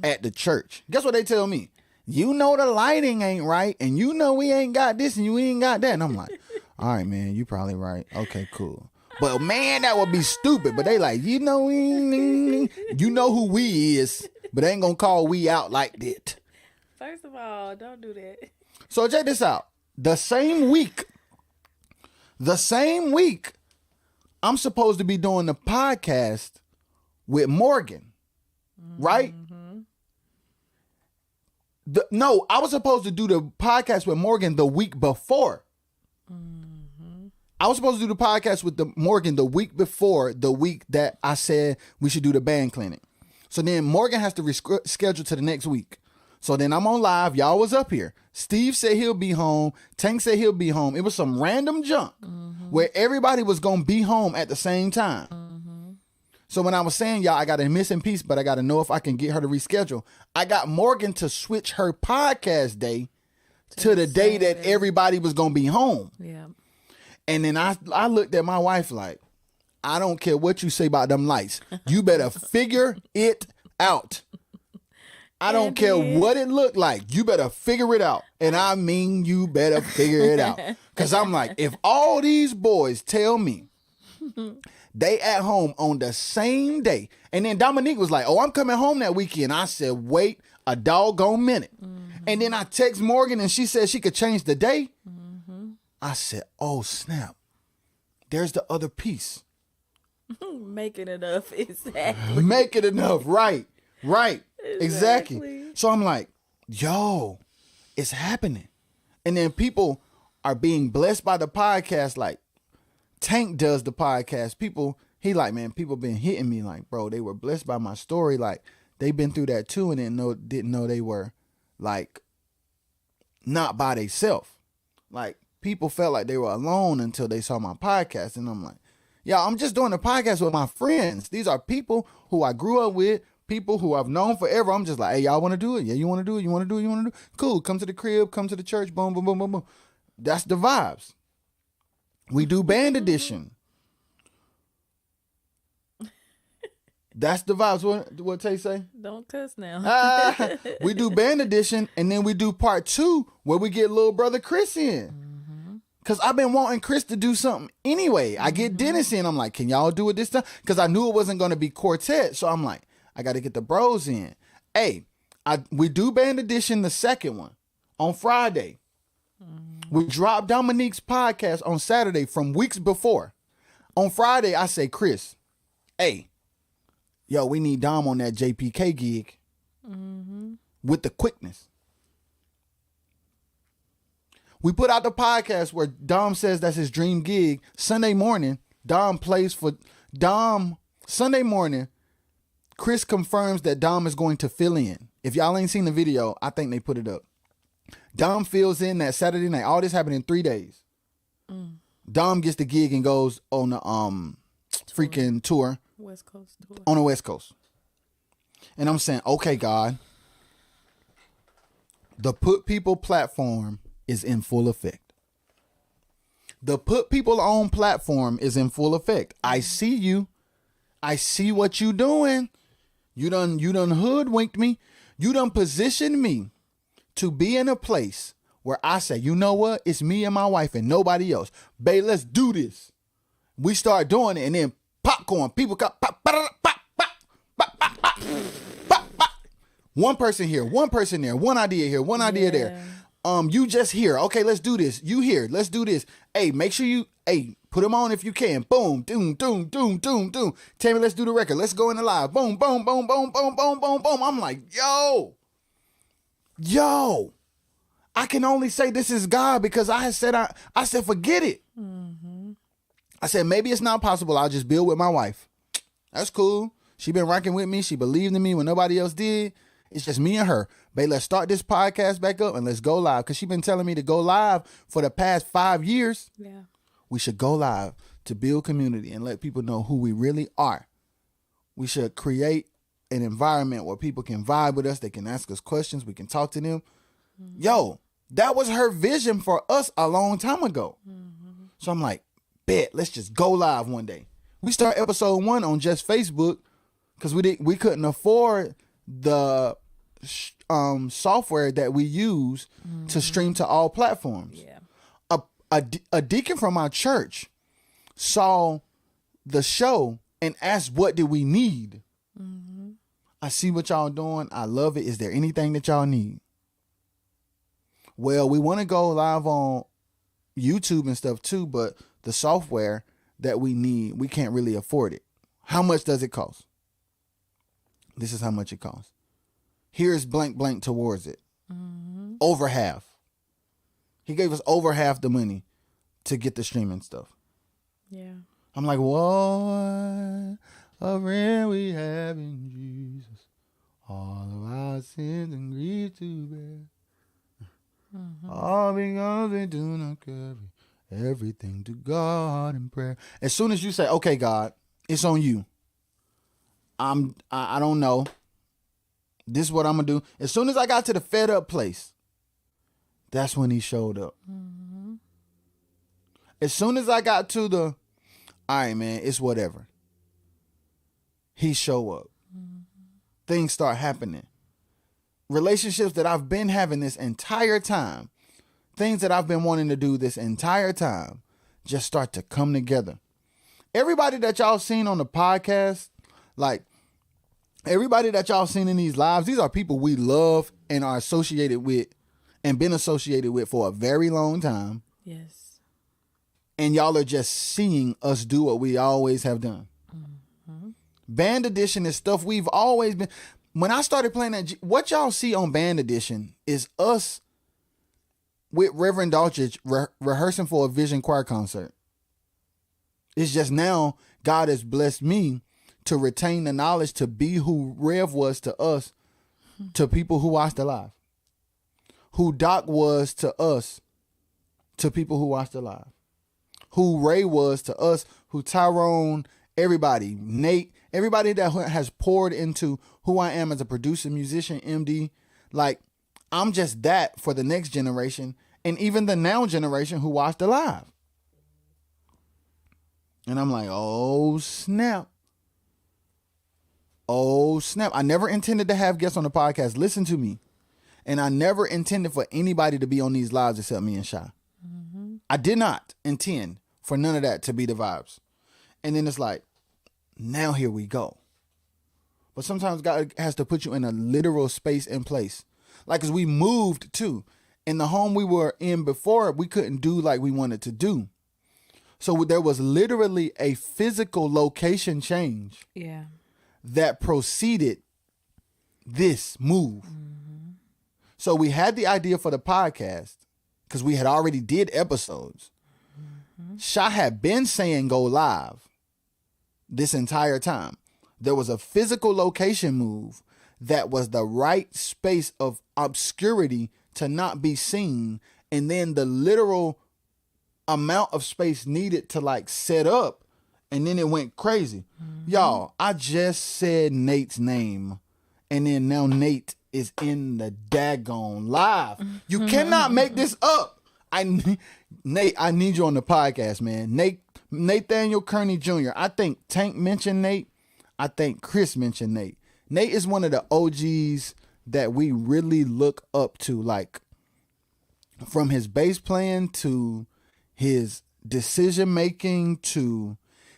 at the church. Guess what they tell me? You know the lighting ain't right and you know we ain't got this and you ain't got that. And I'm like, all right, man, you probably right. Okay, cool. But man, that would be stupid. But they like, you know who we is, but they ain't gonna call we out like that. First of all, don't do that. So check this out. The same week, I'm supposed to be doing the podcast with Morgan, right? No, I was supposed to do the podcast with Morgan the week before. I was supposed to do the podcast with Morgan the week before the week that I said we should do the band clinic. So then Morgan has to reschedule to the next week. So then I'm on live. Y'all was up here. Steve said he'll be home. Tank said he'll be home. It was some random junk where everybody was going to be home at the same time. So when I was saying, y'all, I got a missing piece, but I got to know if I can get her to reschedule. I got Morgan to switch her podcast day to the day that everybody was going to be home. Yeah. And then I looked at my wife like, I don't care what you say about them lights. You better figure it out. I don't care what it looked like. You better figure it out. And I mean, you better figure it out. Because I'm like, if all these boys tell me they at home on the same day. And then Dominique was like, oh, I'm coming home that weekend. I said, wait a doggone minute. And then I text Morgan and she said she could change the day. I said, oh, snap. There's the other piece. Making it up, exactly. Make it enough, right. Exactly. So I'm like, yo, it's happening. And then people are being blessed by the podcast. Like Tank does the podcast. People been hitting me like, bro, they were blessed by my story. Like they've been through that too and didn't know they were like not by themselves. Like people felt like they were alone until they saw my podcast. And I'm like, yeah, I'm just doing the podcast with my friends. These are people who I grew up with, people who I've known forever. I'm just like, hey, y'all want to do it? Yeah, you want to do it? You want to do it? You want to do it? Cool. Come to the crib, come to the church, boom, boom, boom, boom, boom. That's the vibes. We do band edition. That's the vibes. What Tay say? Don't cuss now. We do band edition, and then we do part 2 where we get little brother Chris in. Because I've been wanting Chris to do something anyway. I get Dennis in. I'm like, can y'all do it this time? Because I knew it wasn't going to be quartet. So I'm like, I got to get the bros in. Hey, we do band edition, the second one, on Friday. We drop Dominique's podcast on Saturday from weeks before. On Friday, I say, Chris, hey, yo, we need Dom on that JPK gig with the quickness. We put out the podcast where Dom says that's his dream gig. Sunday morning, Sunday morning, Chris confirms that Dom is going to fill in. If y'all ain't seen the video, I think they put it up. Dom fills in that Saturday night. All this happened in 3 days. Dom gets the gig and goes on the freaking tour. West Coast tour. On the West Coast. And I'm saying, okay, God, the Put People platform is in full effect. The Put People on platform is in full effect. I see you. I see what you doing. You done hoodwinked me. You done positioned me to be in a place where I say, you know what? It's me and my wife and nobody else. Babe, let's do this. We start doing it, and then popcorn. People got pop, pop, pop, pop, pop, pop, pop, pop, pop. One person here, one person there, one idea here, one idea there. You just here. Okay, let's do this. You here. Let's do this. Hey, make sure you, put them on if you can. Boom, doom, doom, doom, doom, doom. Tammy, let's do the record. Let's go in the live. Boom, boom, boom, boom, boom, boom, boom, boom. I'm like, yo. I can only say this is God because I said, forget it. I said, maybe it's not possible. I'll just build with my wife. That's cool. She been rocking with me. She believed in me when nobody else did. It's just me and her. Babe, let's start this podcast back up and let's go live. Because she been telling me to go live for the past 5 years. Yeah. We should go live to build community and let people know who we really are. We should create an environment where people can vibe with us. They can ask us questions. We can talk to them. Yo, that was her vision for us a long time ago. So I'm like, bet, let's just go live one day. We start episode 1 on just Facebook because we couldn't afford the software that we use to stream to all platforms. Yeah. A deacon from our church saw the show and asked, what do we need? I see what y'all doing. I love it. Is there anything that y'all need? Well, we want to go live on YouTube and stuff too, but the software that we need, we can't really afford it. How much does it cost? This is how much it costs. Here's blank blank towards it. Over half. He gave us over half the money to get the streaming stuff. Yeah. I'm like, what a friend we have in Jesus. All of our sins and grief to bear. All because we do not carry everything to God in prayer. As soon as you say, okay, God, it's on you. I don't know. This is what I'm going to do. As soon as I got to the fed up place, that's when he showed up. As soon as I got to the, all right, man, it's whatever. He show up. Things start happening. Relationships that I've been having this entire time, things that I've been wanting to do this entire time, just start to come together. Everybody that y'all seen on the podcast, like everybody that y'all seen in these lives, these are people we love and are associated with and been associated with for a very long time. Yes. And y'all are just seeing us do what we always have done. Band Edition is stuff we've always been. When I started playing that, what y'all see on Band Edition is us with Reverend Daltrich rehearsing for a Vision Choir concert. It's just now God has blessed me to retain the knowledge to be who Rev was to us, to people who watched the live. Who Doc was to us, to people who watched the live. Who Ray was to us, who Tyrone, everybody, Nate, everybody that has poured into who I am as a producer, musician, MD. Like, I'm just that for the next generation and even the now generation who watched the live. And I'm like, oh, snap. Oh, snap. I never intended to have guests on the podcast. Listen to me. And I never intended for anybody to be on these lives except me and Shiy. I did not intend for none of that to be the vibes. And then it's like, now here we go. But sometimes God has to put you in a literal space and place. Like as we moved too. In the home we were in before, we couldn't do like we wanted to do. So there was literally a physical location change Yeah. that preceded this move. So we had the idea for the podcast because we had already did episodes. Shiy had been saying go live this entire time. There was a physical location move that was the right space of obscurity to not be seen. And then the literal amount of space needed to like set up. And then it went crazy. Y'all, I just said Nate's name. And then now Nate is in the daggone live. You cannot make this up. Nate, I need you on the podcast, man. Nathaniel Kearney Jr. I think Tank mentioned Nate. I think Chris mentioned Nate. Nate is one of the OGs that we really look up to, like from his bass playing to his decision making to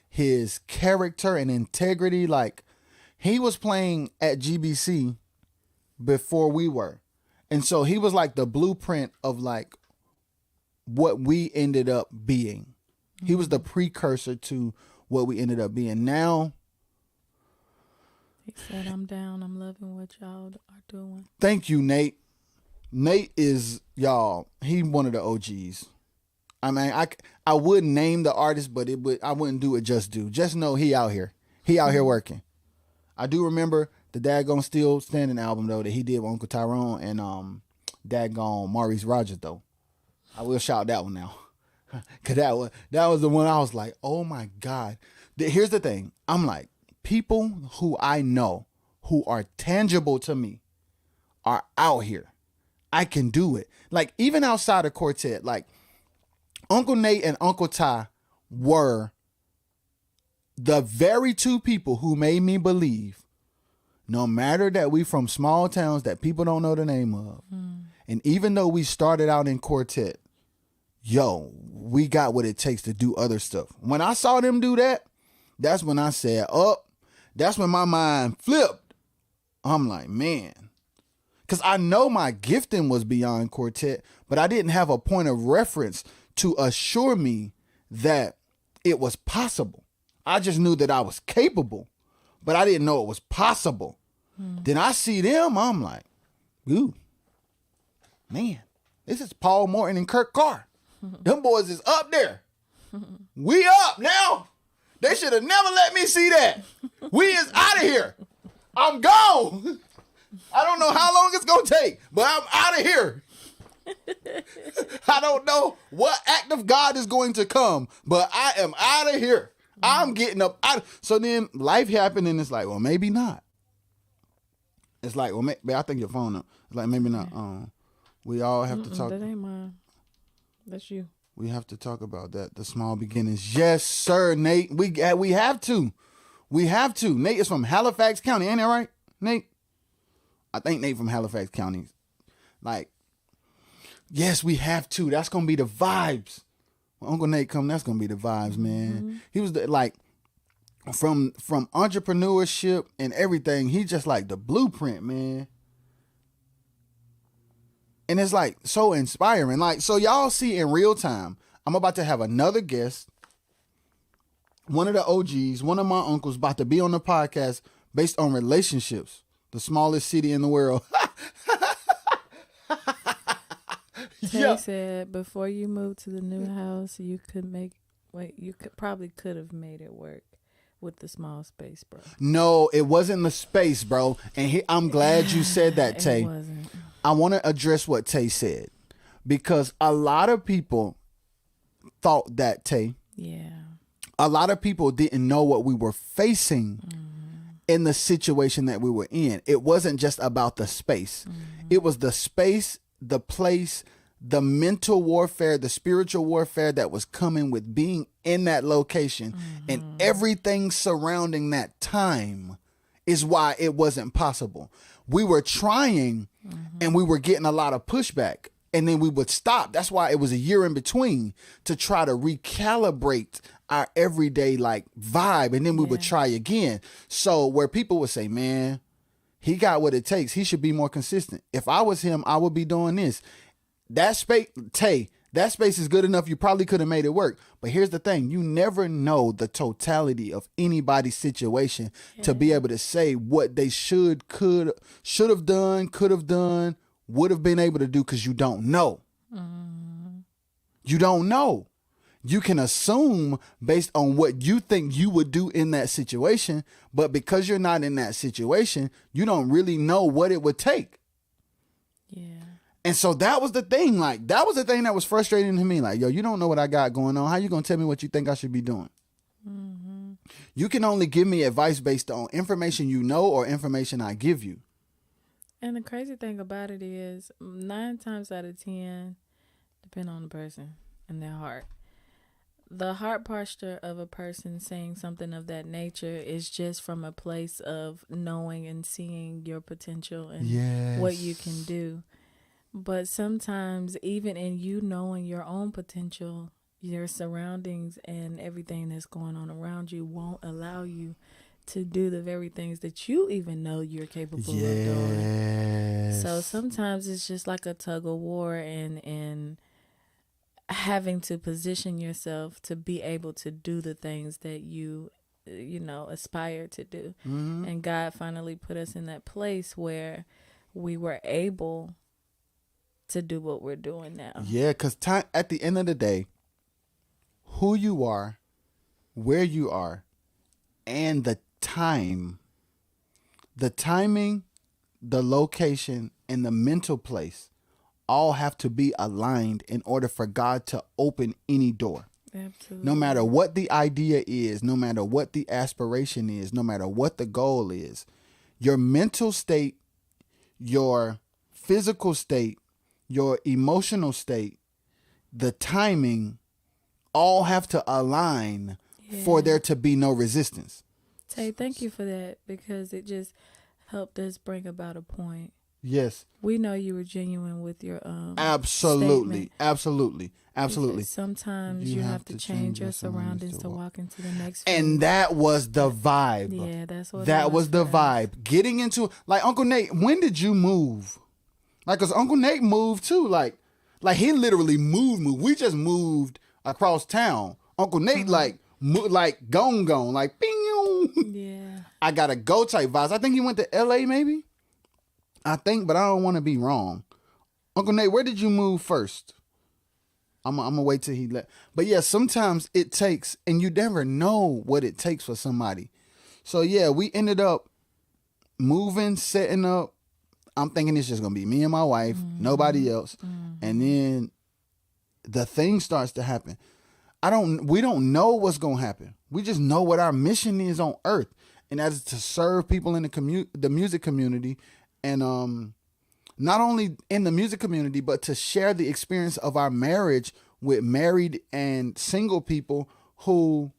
his character and integrity. Like, he was playing at GBC before we were. And so he was like the blueprint of like what we ended up being. He was the precursor to what we ended up being. Now, He said, I'm down. I'm loving what y'all are doing. thank you, Nate. Nate is, y'all, he one of the OGs. I mean, I wouldn't name the artist, but I wouldn't do it just due. Just know he out here. He out here working. I do remember the Daggone Still Standing album, though, that he did with Uncle Tyrone and Daggone Maurice Rogers, though. I will shout that one now. Because that was the one I was like, oh, my God. Here's the thing. I'm like, people who I know who are tangible to me are out here. I can do it. Like, even outside of Quartet, like, Uncle Nate and Uncle Ty were the very two people who made me believe, no matter that we from small towns that people don't know the name of, and even though we started out in Quartet, yo, we got what it takes to do other stuff. When I saw them do that, that's when I said, that's when my mind flipped. I'm like, man. Because I know my gifting was beyond Quartet, but I didn't have a point of reference to assure me that it was possible. I just knew that I was capable, but I didn't know it was possible. Then I see them, I'm like, ooh, man, this is Paul Morton and Kirk Carr. Them boys is up there. We up now. They should have never let me see that. We is out of here. I'm gone. I don't know how long it's going to take, but I'm out of here. I don't know what act of God is going to come, but I am out of here. I'm getting up out. So then life happened, and it's like, well, maybe not. It's like, well, maybe, I think your phone up. It's like, maybe not. We all have to talk. That ain't mine. That's you. We have to talk about that. The small beginnings. Yes, sir, Nate. We have to. We have to. Nate is from Halifax County. Ain't that right, Nate? I think Nate from Halifax County. Like, yes, we have to. That's going to be the vibes. When Uncle Nate come, that's going to be the vibes, man. He was like, from entrepreneurship and everything, he just like the blueprint, man. And it's like so inspiring. Like, so y'all see in real time, I'm about to have another guest. One of the OGs, one of my uncles about to be on the podcast based on relationships. The smallest city in the world. Tay said before you moved to the new house, you probably could have made it work with the small space, bro. No, it wasn't the space, bro. And I'm glad you said that, Tay. It wasn't. I want to address what Tay said, because a lot of people thought that, Tay. Yeah. A lot of people didn't know what we were facing in the situation that we were in. It wasn't just about the space. It was the space, the place, the mental warfare, the spiritual warfare that was coming with being in that location, and everything surrounding that time is why it wasn't possible. We were trying and we were getting a lot of pushback, and then we would stop. That's why it was a year in between to try to recalibrate our everyday like vibe, and then we would try again. So where people would say, man, he got what it takes. He should be more consistent. If I was him, I would be doing this. That space, Tay, That space is good enough. You probably could have made it work. But here's the thing. You never know the totality of anybody's situation to be able to say what they should have done, could have done, would have been able to do, because you don't know. You don't know. You can assume based on what you think you would do in that situation, but because you're not in that situation, you don't really know what it would take. Yeah. And so that was the thing. Like, that was the thing that was frustrating to me. Like, yo, you don't know what I got going on. How you going to tell me what you think I should be doing? Mm-hmm. You can only give me advice based on information you know or information I give you. And the crazy thing about it is 9 times out of 10, depending on the person and their heart, the heart posture of a person saying something of that nature is just from a place of knowing and seeing your potential and what you can do. But sometimes even in you knowing your own potential, your surroundings and everything that's going on around you won't allow you to do the very things that you even know you're capable of doing. So sometimes it's just like a tug of war and having to position yourself to be able to do the things that you aspire to do. Mm-hmm. And God finally put us in that place where we were able to do what we're doing now. Yeah, because at the end of the day, who you are, where you are, and the timing, the location, and the mental place all have to be aligned in order for God to open any door. Absolutely. No matter what the idea is, no matter what the aspiration is, no matter what the goal is, your mental state, your physical state, your emotional state, the timing, all have to align for there to be no resistance. Tay, thank you for that, because it just helped us bring about a point. Yes. We know you were genuine with your Absolutely. statement. Absolutely. Because sometimes you have to change your surroundings to walk into the next phase. And that was the vibe. Yeah, that's what that was the vibe. Getting into, like, Uncle Nate, when did you move? Like, because Uncle Nate moved too. Like he literally moved. We just moved across town. Uncle Nate, gone, like, bing. Yeah. I gotta go type vibes. I think he went to LA maybe. I think, but I don't want to be wrong. Uncle Nate, where did you move first? I'm gonna wait till he left. But yeah, sometimes it takes, and you never know what it takes for somebody. So yeah, we ended up moving, setting up. I'm thinking it's just gonna be me and my wife, nobody else. And then the thing starts to happen. We don't know what's gonna happen. We just know what our mission is on earth. And that is to serve people in the music community. And not only in the music community, but to share the experience of our marriage with married and single people who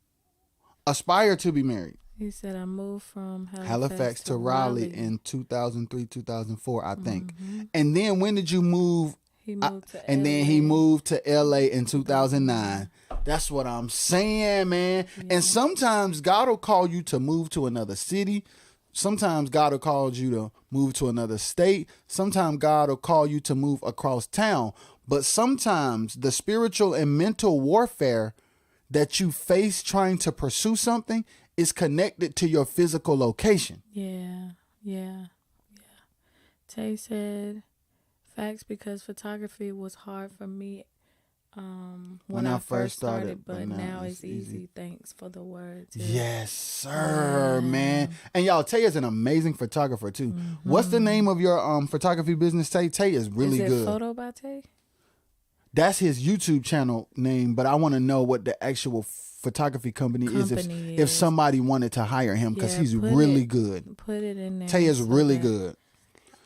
aspire to be married. He said, I moved from Halifax to Raleigh in 2003, 2004, I think. And then when did you move? He moved to LA. And then he moved to LA in 2009. That's what I'm saying, man. Yeah. And sometimes God will call you to move to another city. Sometimes God will call you to move to another state. Sometimes God will call you to move across town. But sometimes the spiritual and mental warfare that you face trying to pursue something is connected to your physical location. Yeah. Tay said, facts, because photography was hard for me when I first started, but now it's easy. Thanks for the words. Yes, sir, man. And y'all, Tay is an amazing photographer too. What's the name of your photography business, Tay? Tay is really good. Is it Photo by Tay? That's his YouTube channel name, but I want to know what the actual photography company is if somebody wanted to hire him, because he's really good. Put it in there. Tay is really good.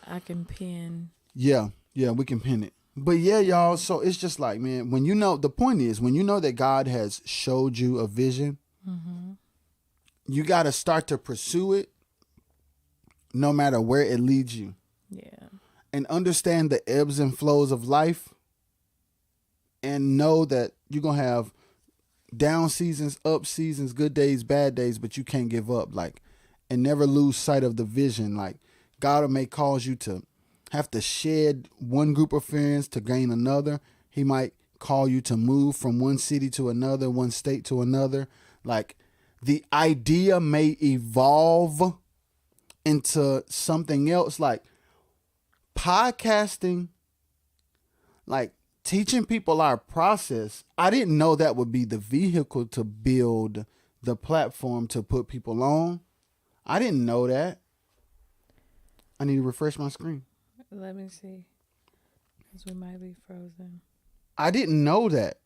I can pin. Yeah, we can pin it. But yeah, y'all, so it's just like, man, the point is, when you know that God has showed you a vision, you got to start to pursue it no matter where it leads you. Yeah. And understand the ebbs and flows of life, and know that you're going to have down seasons, up seasons, good days, bad days, but you can't give up. Like, and never lose sight of the vision. Like, God may cause you to have to shed one group of friends to gain another. He might call you to move from one city to another, one state to another. Like, the idea may evolve into something else, like podcasting, like teaching people our process. I didn't know that would be the vehicle to build the platform to put people on. I didn't know that. I need to refresh my screen. Let me see. Because we might be frozen. I didn't know that.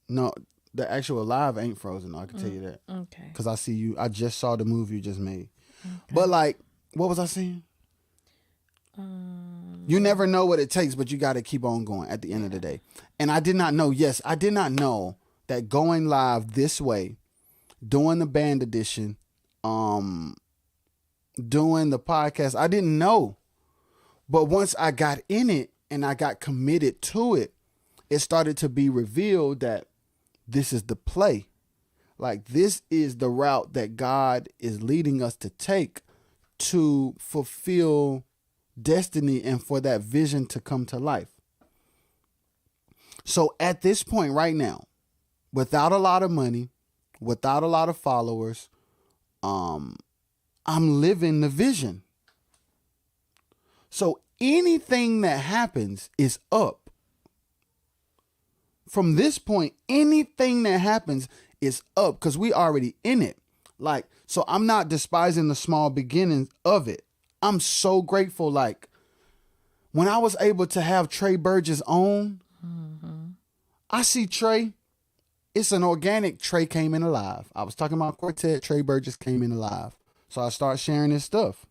No, the actual live ain't frozen. I can tell you that. Okay. Because I see you. I just saw the move you just made. Okay. But like, what was I saying? You never know what it takes, but you got to keep on going at the end of the day. And I did not know. Yes, I did not know that going live this way, doing the band edition, doing the podcast, I didn't know. But once I got in it and I got committed to it, it started to be revealed that this is the play. Like, this is the route that God is leading us to take to fulfill destiny and for that vision to come to life. So at this point right now, without a lot of money, without a lot of followers, I'm living the vision. So anything that happens is up. From this point, anything that happens is up because we already in it. Like, so I'm not despising the small beginnings of it. I'm so grateful. Like, when I was able to have Trey Burgess on, I see Trey. It's an organic Trey came in alive. I was talking about Quartet. Trey Burgess came in alive. So I start sharing his stuff.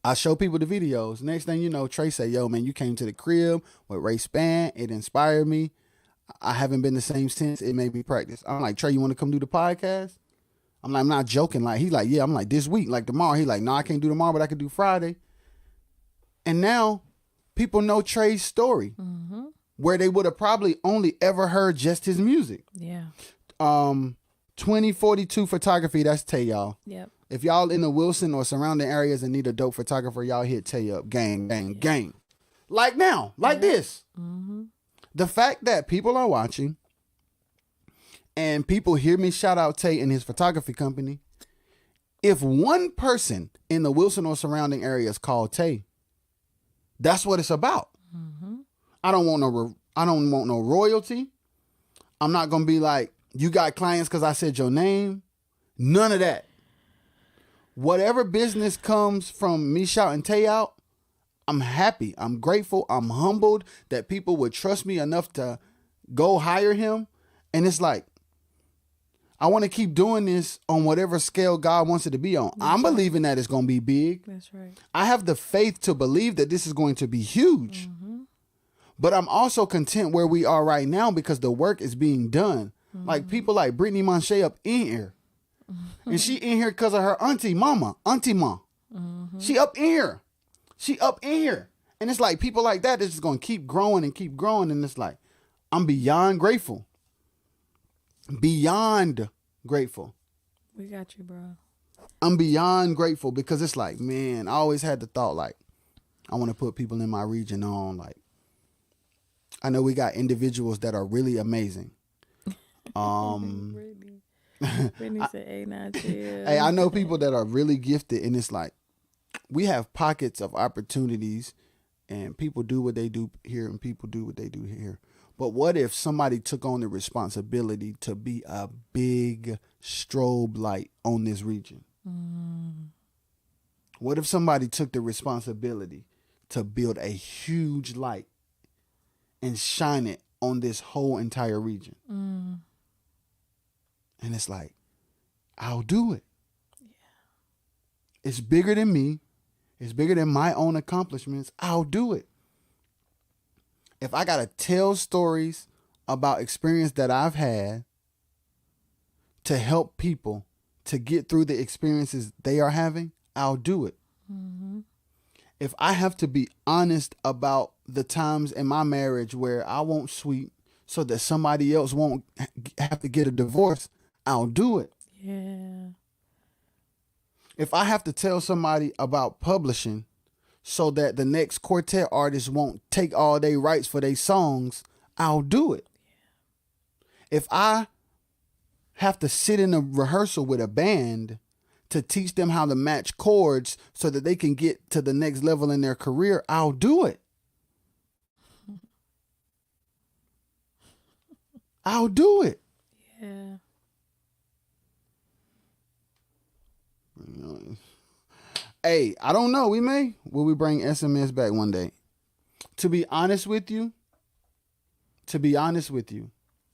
I show people the videos. Next thing you know, Trey say, yo, man, you came to the crib with Ray Span. It inspired me. I haven't been the same since. It made me practice. I'm like, Trey, you want to come do the podcast? I'm like, I'm not joking. Like, he's like, yeah. I'm like, this week, like tomorrow. He like, no, I can't do tomorrow, but I can do Friday. And now people know Trey's story, where they would have probably only ever heard just his music. Yeah. 2042 photography. That's Tay, y'all. Yep. If y'all in the Wilson or surrounding areas and need a dope photographer, y'all hit Tay up. Gang, gang, gang. Like now, like this. The fact that people are watching and people hear me shout out Tay and his photography company. If one person in the Wilson or surrounding areas called Tay, that's what it's about. I don't want no royalty. I'm not gonna be like, you got clients because I said your name. None of that. Whatever business comes from me shouting Tay out, I'm happy. I'm grateful. I'm humbled that people would trust me enough to go hire him. And it's like, I want to keep doing this on whatever scale God wants it to be on. I'm believing that it's going to be big. That's right. I have the faith to believe that this is going to be huge. But I'm also content where we are right now because the work is being done. Like people like Brittany Monche up in here. And she in here because of her auntie mama. She up in here. She up in here. And it's like people like that is just going to keep growing and keep growing. And it's like, I'm beyond grateful. Beyond grateful. We got you, bro. I'm beyond grateful because it's like, man, I always had the thought like, I want to put people in my region on. Like, I know we got individuals that are really amazing. Brittany said, hey, not chill. Hey, I know people that are really gifted, and it's like we have pockets of opportunities, and people do what they do here, and people do what they do here. But what if somebody took on the responsibility to be a big strobe light on this region? What if somebody took the responsibility to build a huge light and shine it on this whole entire region? And it's like, I'll do it. Yeah. It's bigger than me. It's bigger than my own accomplishments. I'll do it. If I got to tell stories about experience that I've had to help people to get through the experiences they are having, I'll do it. If I have to be honest about the times in my marriage where I won't sweet so that somebody else won't have to get a divorce, I'll do it. Yeah. If I have to tell somebody about publishing so that the next quartet artist won't take all their rights for their songs, I'll do it. If I have to sit in a rehearsal with a band to teach them how to match chords so that they can get to the next level in their career, I'll do it. I'll do it. Yeah. Hey, I don't know. Will we bring SMS back one day? To be honest with you,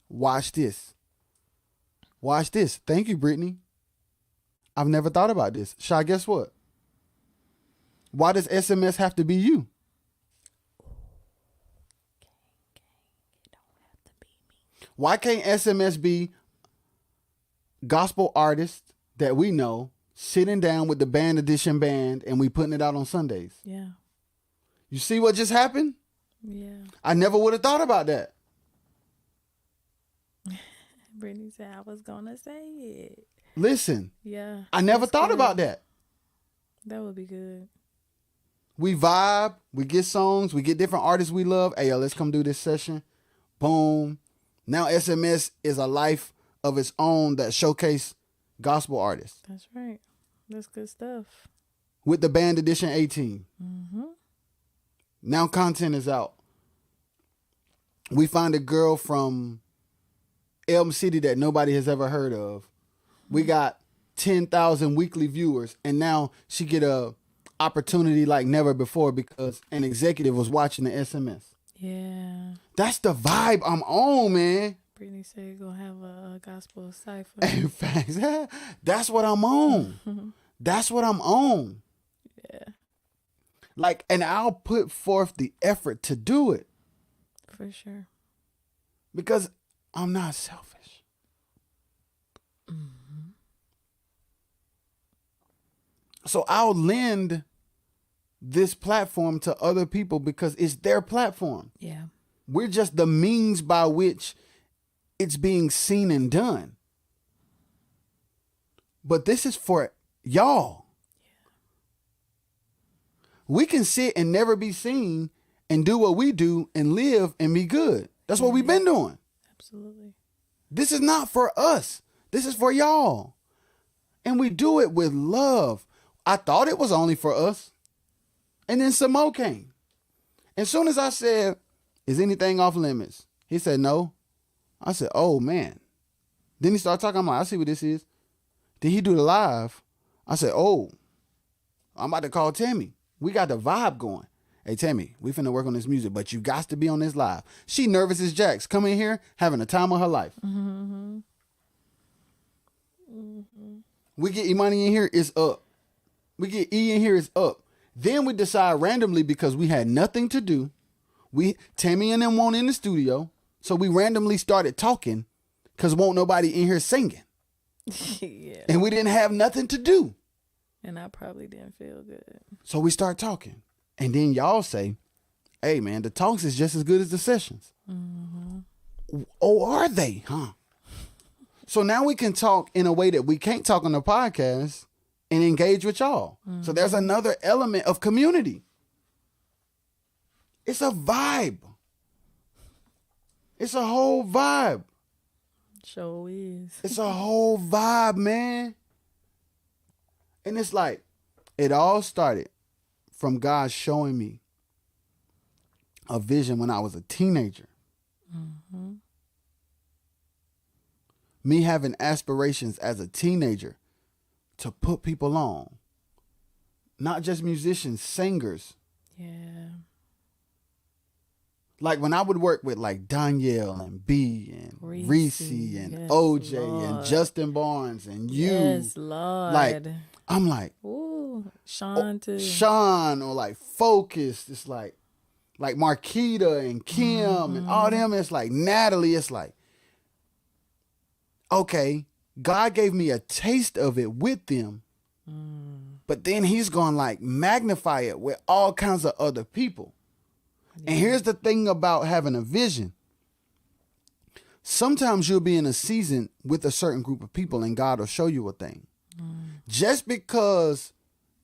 watch this. Watch this. Thank you, Brittany. I've never thought about this. Shiy, guess what? Why does SMS have to be you? It don't have to be me. Why can't SMS be gospel artists that we know sitting down with the band edition band and we putting it out on Sundays? Yeah. You see what just happened? Yeah. I never would have thought about that. Brittany said I was gonna say it. Listen, Yeah. I never that's thought good. about that. That would be good. We vibe, we get songs, we get different artists we love. Hey, yo, let's come do this session. Boom. Now SMS is a life of its own that showcase gospel artists That's right. That's good stuff. with the band edition 18. Mm-hmm. Now content is out. We find a girl from Elm City that nobody has ever heard of. We got 10,000 weekly viewers, and now she get a opportunity like never before because an executive was watching the SMS. Yeah. That's the vibe I'm on, man. Brittany said you're gonna have a gospel cipher. In fact, that's what I'm on. That's what I'm on. Yeah. Like, and I'll put forth the effort to do it For sure. because I'm not selfish. So I'll lend this platform to other people because it's their platform. Yeah. We're just the means by which it's being seen and done. But this is for y'all. We can sit and never be seen and do what we do and live and be good. That's what we've been doing. Absolutely. This is not for us. This is for y'all. And we do it with love. I thought it was only for us. And then Samo came. As soon as I said, is anything off limits? He said, no. I said, oh, man. Then he started talking. I'm like, I see what this is. Then he do the live. I said, oh, I'm about to call Tammy. We got the vibe going. Hey, Tammy, we finna work on this music, but you got to be on this live. She nervous as Jacks. Come in here, having a time of her life. Mm-hmm. Mm-hmm. We get Imani in here, it's up. We get E in here, it's up. Then we decide randomly because we had nothing to do. Tammy and them weren't in the studio. So we randomly started talking because won't nobody in here singing. Yeah. And we didn't have nothing to do. And I probably didn't feel good. So we start talking. And then y'all say, hey, man, the talks is just as good as the sessions. Mm-hmm. Oh, are they? Huh? So now we can talk in a way that we can't talk on the podcast and engage with y'all. Mm-hmm. So there's another element of community. It's a vibe. It's a whole vibe. Sure is. It's a whole vibe, man. And it's like, it all started from God showing me a vision when I was a teenager. Mm-hmm. Me having aspirations as a teenager to put people on. Not just musicians, singers. Yeah. Like when I would work with like Danielle and B and Reese and yes, OJ Lord. and Justin Barnes and you. Yes, Lord. Like, I'm like, ooh, Sean too. Sean or like Focus. It's like Marquita and Kim and all them. It's like Natalie. It's like, okay, God gave me a taste of it with them. But then he's going to like magnify it with all kinds of other people. Yeah. And here's the thing about having a vision. Sometimes you'll be in a season with a certain group of people and God will show you a thing. Just because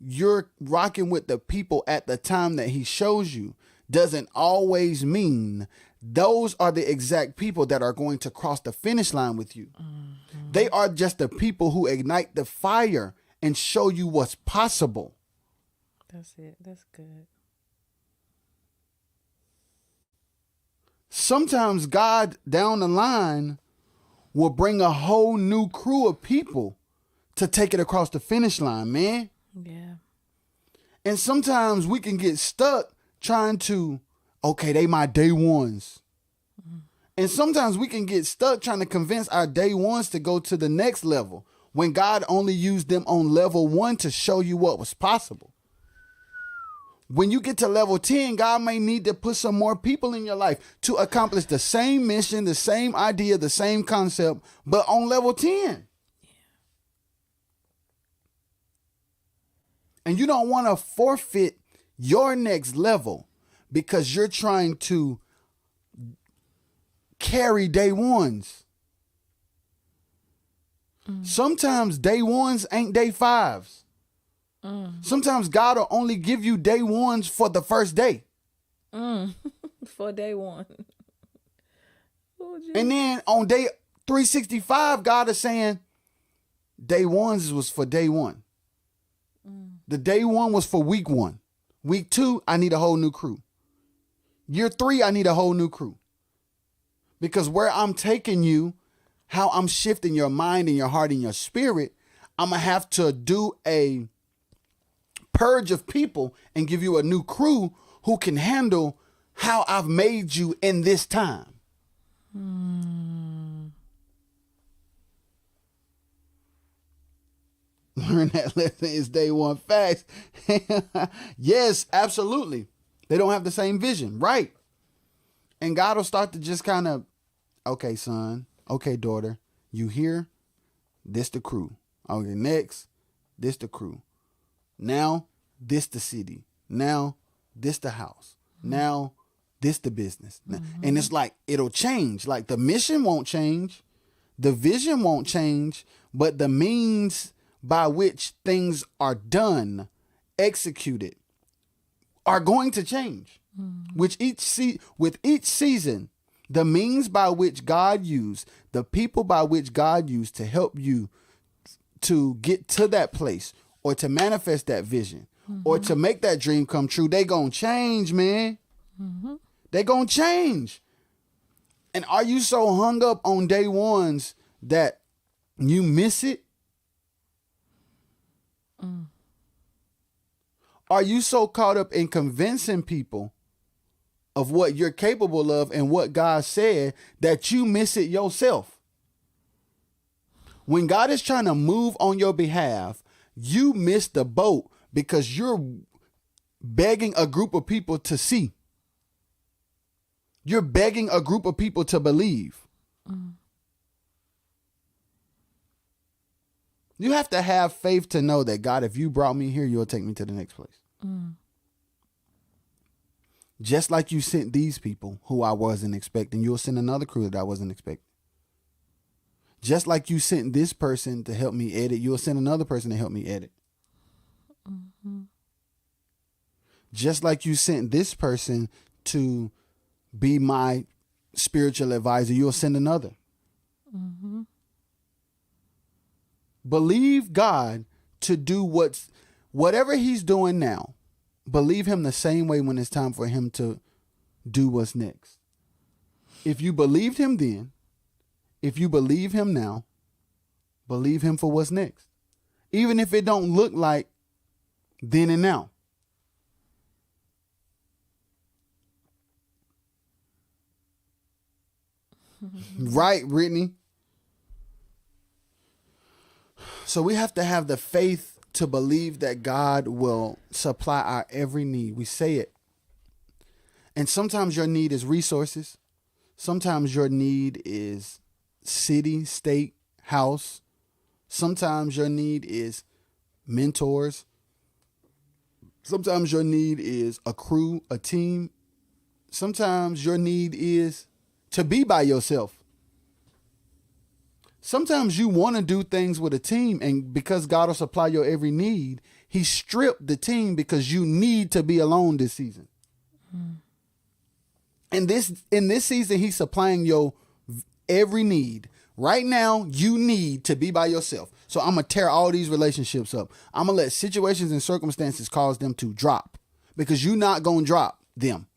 you're rocking with the people at the time that he shows you doesn't always mean those are the exact people that are going to cross the finish line with you. Mm-hmm. They are just the people who ignite the fire and show you what's possible. That's it. That's good. Sometimes God down the line will bring a whole new crew of people to take it across the finish line, man. Yeah. And sometimes we can get stuck trying to, okay, they my day ones. Mm-hmm. And sometimes we can get stuck trying to convince our day ones to go to the next level when God only used them on level 1 to show you what was possible. When you get to level 10, God may need to put some more people in your life to accomplish the same mission, the same idea, the same concept, but on level 10. Yeah. And you don't want to forfeit your next level because you're trying to carry day ones. Sometimes day ones ain't day fives. Sometimes God will only give you day ones for the first day. For day one. And then on day 365, God is saying day ones was for day 1. The day 1 was for week 1. Week 2, I need a whole new crew. Year 3, I need a whole new crew. Because where I'm taking you, how I'm shifting your mind and your heart and your spirit, I'm going to have to do a purge of people and give you a new crew who can handle how I've made you in this time. Learn that lesson is day 1 fast. Yes, absolutely. They don't have the same vision, right? And God will start to just kind of, okay, son, okay, daughter, you here? This the crew. Okay, next, this the crew. Now, this the city. Now, this the house. Now, this the business. And it's like, it'll change. Like the mission won't change. The vision won't change. But the means by which things are done, executed, are going to change. With each season, the means by which God used, the people by which God used to help you to get to that place or to manifest that vision or to make that dream come true, they gonna change, man. They gonna change. And are you so hung up on day ones that you miss it? Are you so caught up in convincing people of what you're capable of and what God said that you miss it yourself? When God is trying to move on your behalf, you miss the boat because you're begging a group of people to see. You're begging a group of people to believe. You have to have faith to know that, God, if you brought me here, you'll take me to the next place. Just like you sent these people who I wasn't expecting, you'll send another crew that I wasn't expecting. Just like you sent this person to help me edit, you'll send another person to help me edit. Just like you sent this person to be my spiritual advisor, you'll send another. Believe God to do whatever he's doing now. Believe him the same way when it's time for him to do what's next. If you believed him then, if you believe him now, believe him for what's next. Even if it don't look like then and now. Right, Brittany? So we have to have the faith to believe that God will supply our every need. We say it. And sometimes your need is resources. Sometimes your need is city, state, house. Sometimes your need is mentors. Sometimes your need is a crew, a team. Sometimes your need is to be by yourself. Sometimes you want to do things with a team, and because God will supply your every need, He stripped the team because you need to be alone this season. And in this season, he's supplying your every need. Right now, you need to be by yourself. So I'm going to tear all these relationships up. I'm going to let situations and circumstances cause them to drop because you're not going to drop them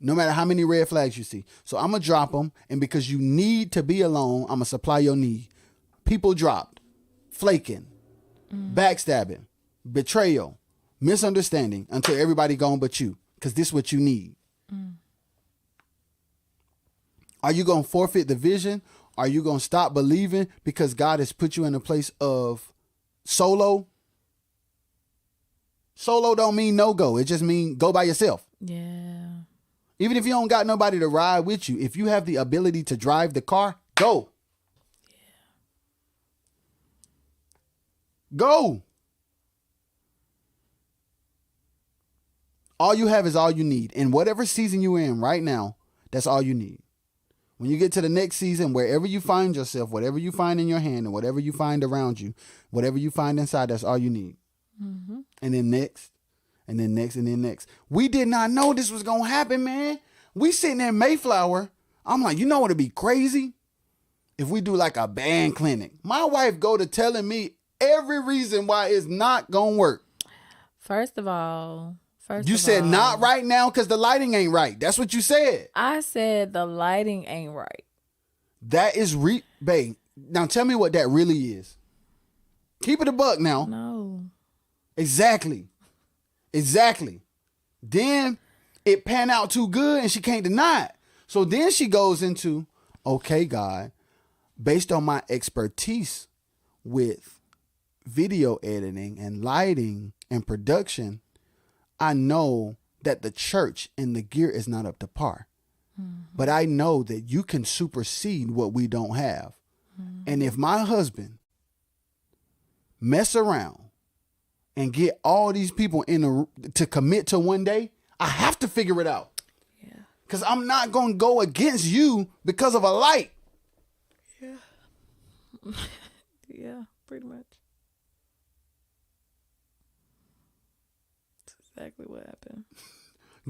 no matter how many red flags you see. So I'm going to drop them. And because you need to be alone, I'm going to supply your need. People dropped, flaking, backstabbing, betrayal, misunderstanding until everybody gone but you because this is what you need. Are you going to forfeit the vision? Are you going to stop believing because God has put you in a place of solo? Solo don't mean no go. It just means go by yourself. Yeah. Even if you don't got nobody to ride with you, if you have the ability to drive the car, go. Yeah. Go. All you have is all you need. In whatever season you're in right now, that's all you need. When you get to the next season, wherever you find yourself, whatever you find in your hand and whatever you find around you, whatever you find inside, that's all you need. Mm-hmm. And then next, and then next, and then next. We did not know this was going to happen, man. We sitting in Mayflower. I'm like, you know what would be crazy? If we do like a band clinic. My wife go to telling me every reason why it's not going to work. First of all, you said not right now because the lighting ain't right. That's what you said. I said the lighting ain't right. That is babe. Now tell me what that really is. Keep it a buck now. No. Exactly. Then it pan out too good and she can't deny it. So then she goes into, okay, God, based on my expertise with video editing and lighting and production, I know that the church and the gear is not up to par. Mm-hmm. But I know that you can supersede what we don't have. Mm-hmm. And if my husband mess around and get all these people to commit to one day, I have to figure it out. Yeah. Because I'm not going to go against you because of a light. Yeah. Yeah, pretty much. Exactly what happened.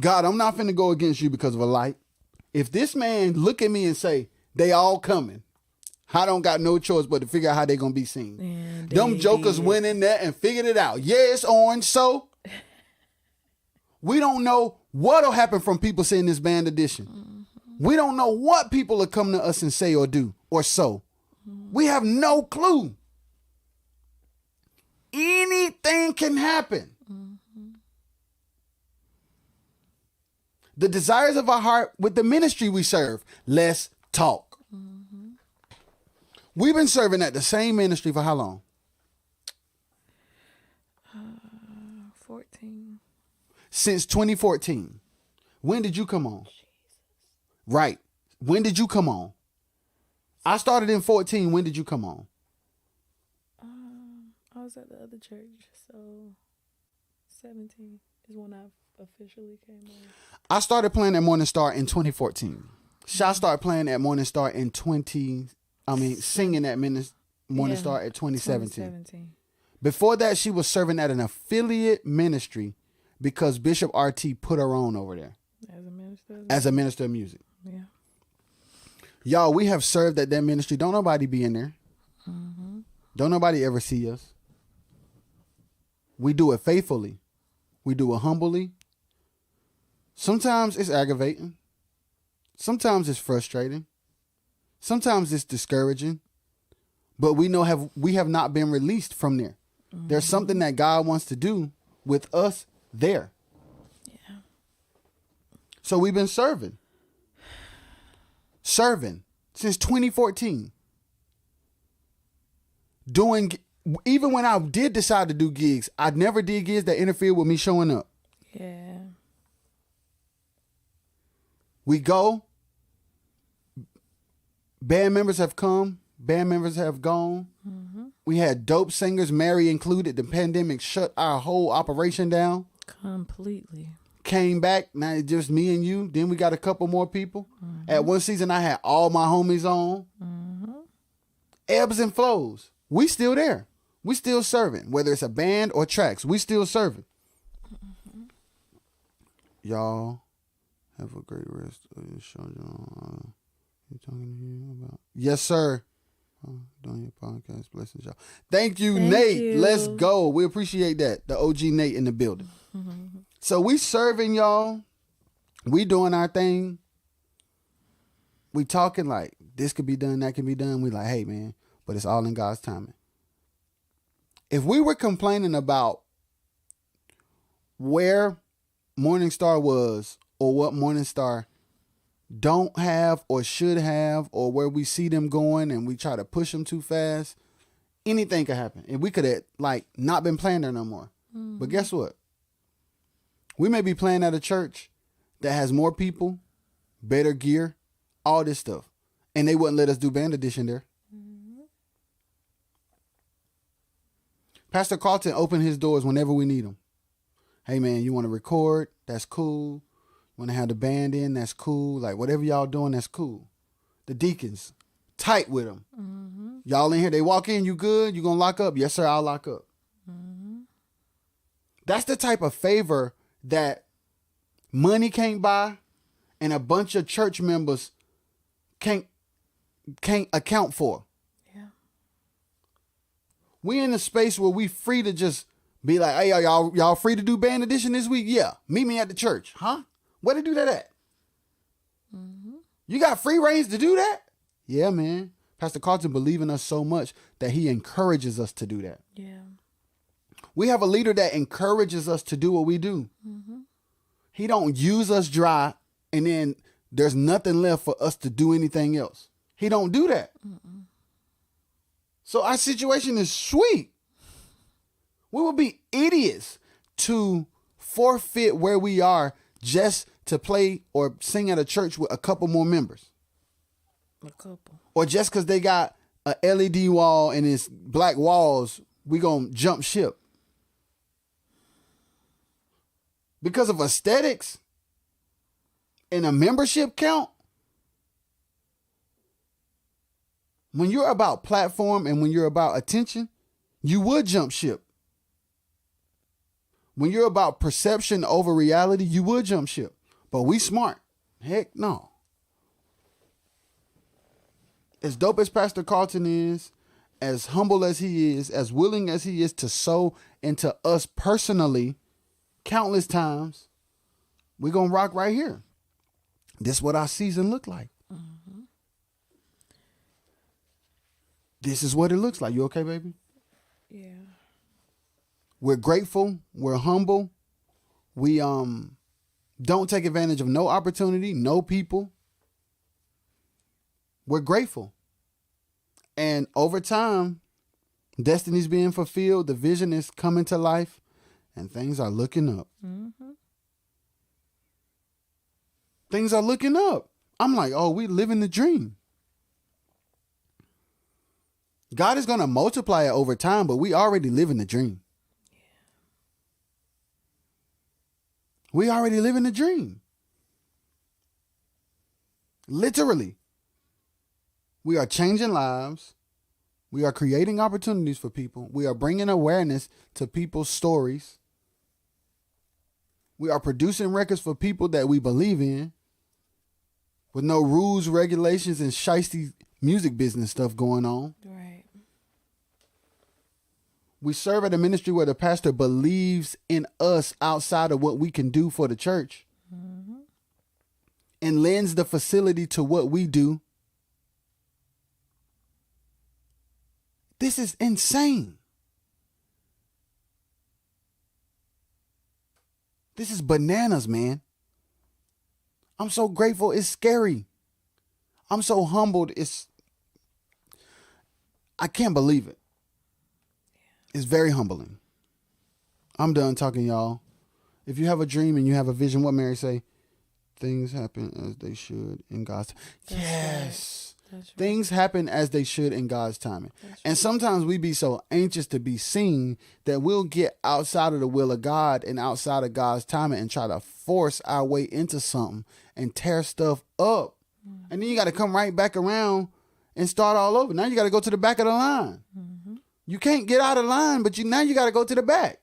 God, I'm not finna go against you because of a light. If this man look at me and say, they all coming, I don't got no choice but to figure out how they gonna be seen. Man, them jokers went in there and figured it out. Yeah, it's orange, so we don't know what'll happen from people seeing this band edition. Mm-hmm. We don't know what people will come to us and say or do or so. Mm-hmm. We have no clue. Anything can happen. The desires of our heart with the ministry we serve. Let's talk. Mm-hmm. We've been serving at the same ministry for how long? 14. Since 2014. When did you come on? Jesus. Right. When did you come on? I started in 14. When did you come on? I was at the other church, so 17 is when I officially came on. I started playing at Morning Star in 2014. Shiy started playing at Morning Star in singing at Morning Star at 2017. Before that, she was serving at an affiliate ministry because Bishop RT put her on over there. As a minister of music. Yeah. Y'all, we have served at that ministry. Don't nobody be in there. Mm-hmm. Don't nobody ever see us. We do it faithfully. We do it humbly. Sometimes it's aggravating. Sometimes it's frustrating. Sometimes it's discouraging. But we know we have not been released from there. Mm-hmm. There's something that God wants to do with us there. Yeah. So we've been serving since 2014. Even when I did decide to do gigs, I never did gigs that interfered with me showing up. Yeah. We go. Band members have come. Band members have gone. Mm-hmm. We had dope singers, Mary included. The pandemic shut our whole operation down. Completely. Came back. Now it's just me and you. Then we got a couple more people. Mm-hmm. At one season, I had all my homies on. Mm-hmm. Ebbs and flows. We still there. We still serving. Whether it's a band or tracks, we still serving. Y'all have a great rest of your show. You talking to you about? Yes, sir. Doing your podcast. Blessings, y'all. Thank you, Nate. you. Let's go. We appreciate that. The OG Nate in the building. So we serving y'all. We doing our thing. We talking like this could be done, that can be done. We like, hey man, but it's all in God's timing. If we were complaining about where Morning Star was or what Morning Star don't have or should have or where we see them going and we try to push them too fast, anything could happen. And we could have like not been playing there no more. But guess what? We may be playing at a church that has more people, better gear, all this stuff. And they wouldn't let us do band edition there. Pastor Carlton opened his doors whenever we need them. Hey man, you want to record? That's cool. Want to have the band in? That's cool. Like whatever y'all doing, that's cool. The deacons, tight with them. Y'all in here, they walk in, you good? You gonna lock up? Yes sir, I'll lock up. That's the type of favor that money can't buy and a bunch of church members can't account for. Yeah. We in a space where we free to just be like, hey, y'all free to do band edition this week? Yeah. Meet me at the church. Huh? Where to do that at? You got free reigns to do that? Yeah, man. Pastor Carlton believe in us so much that he encourages us to do that. Yeah. We have a leader that encourages us to do what we do. He don't use us dry and then there's nothing left for us to do anything else. He don't do that. So our situation is sweet. We would be idiots to forfeit where we are just to play or sing at a church with a couple more members. A couple. Or just because they got a LED wall and it's black walls, we gonna jump ship. Because of aesthetics and a membership count. When you're about platform and when you're about attention, you would jump ship. When you're about perception over reality, you would jump ship. But we smart. Heck no. As dope as Pastor Carlton is, as humble as he is, as willing as he is to sow into us personally, countless times, we're going to rock right here. This is what our season look like. This is what it looks like. You okay, baby? Yeah. We're grateful. We're humble. We don't take advantage of no opportunity, no people. We're grateful. And over time, destiny's being fulfilled. The vision is coming to life. And things are looking up. Things are looking up. I'm like, oh, we living the dream. God is going to multiply it over time, but we already living the dream. We already living the dream. Literally. We are changing lives. We are creating opportunities for people. We are bringing awareness to people's stories. We are producing records for people that we believe in with no rules, regulations, and shiesty music business stuff going on. Right. We serve at a ministry where the pastor believes in us outside of what we can do for the church and lends the facility to what we do. This is insane. This is bananas, man. I'm so grateful. It's scary. I'm so humbled. I can't believe it. It's very humbling. I'm done talking, y'all. If you have a dream and you have a vision, what Mary say? Things happen as they should in God's time. Yes. Right. That's right. Things happen as they should in God's timing. And sometimes we be so anxious to be seen that we'll get outside of the will of God and outside of God's timing and try to force our way into something and tear stuff up. And then you got to come right back around and start all over. Now you got to go to the back of the line. You can't get out of line, but now you got to go to the back.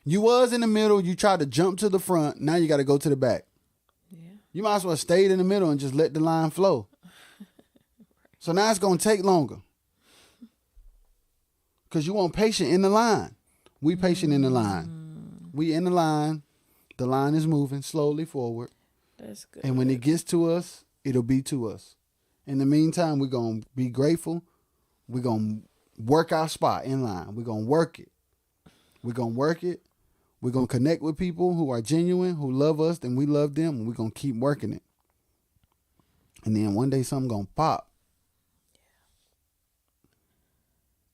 You was in the middle. You tried to jump to the front. Now you got to go to the back. Yeah. You might as well stay in the middle and just let the line flow. So now it's going to take longer. Because you want patient in the line. We patient in the line. We in the line. The line is moving slowly forward. That's good. And when it gets to us, it'll be to us. In the meantime, we're going to be grateful. We're going to work our spot in line. We're going to work it. We're going to work it. We're going to connect with people who are genuine, who love us, and we love them, and we're going to keep working it. And then one day something going to pop.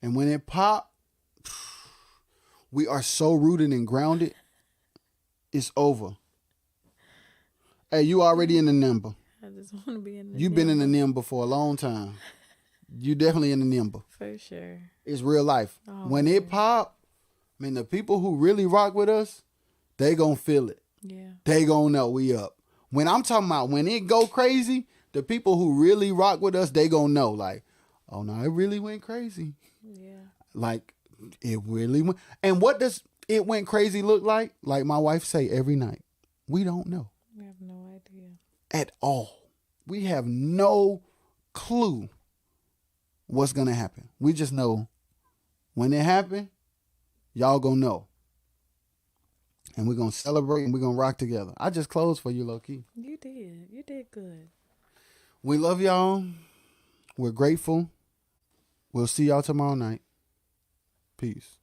And when it pop, we are so rooted and grounded, it's over. Hey, you already in the number. I just want to be in the You've been in the number for a long time. You definitely in the number. For sure. It's real life. Oh, when it pop, man, the people who really rock with us, they gonna feel it. Yeah. They gonna know we up. When I'm talking about when it go crazy, the people who really rock with us, they gonna know. Like, oh no, it really went crazy. Yeah. Like, it really went. And what does it went crazy look like? Like my wife say every night, we don't know. We have no idea. At all. We have no clue what's gonna happen. We just know when it happened, y'all gonna know. And we're gonna celebrate and we're gonna rock together. I just closed for you, low key. You did. You did good. We love y'all. We're grateful. We'll see y'all tomorrow night. Peace.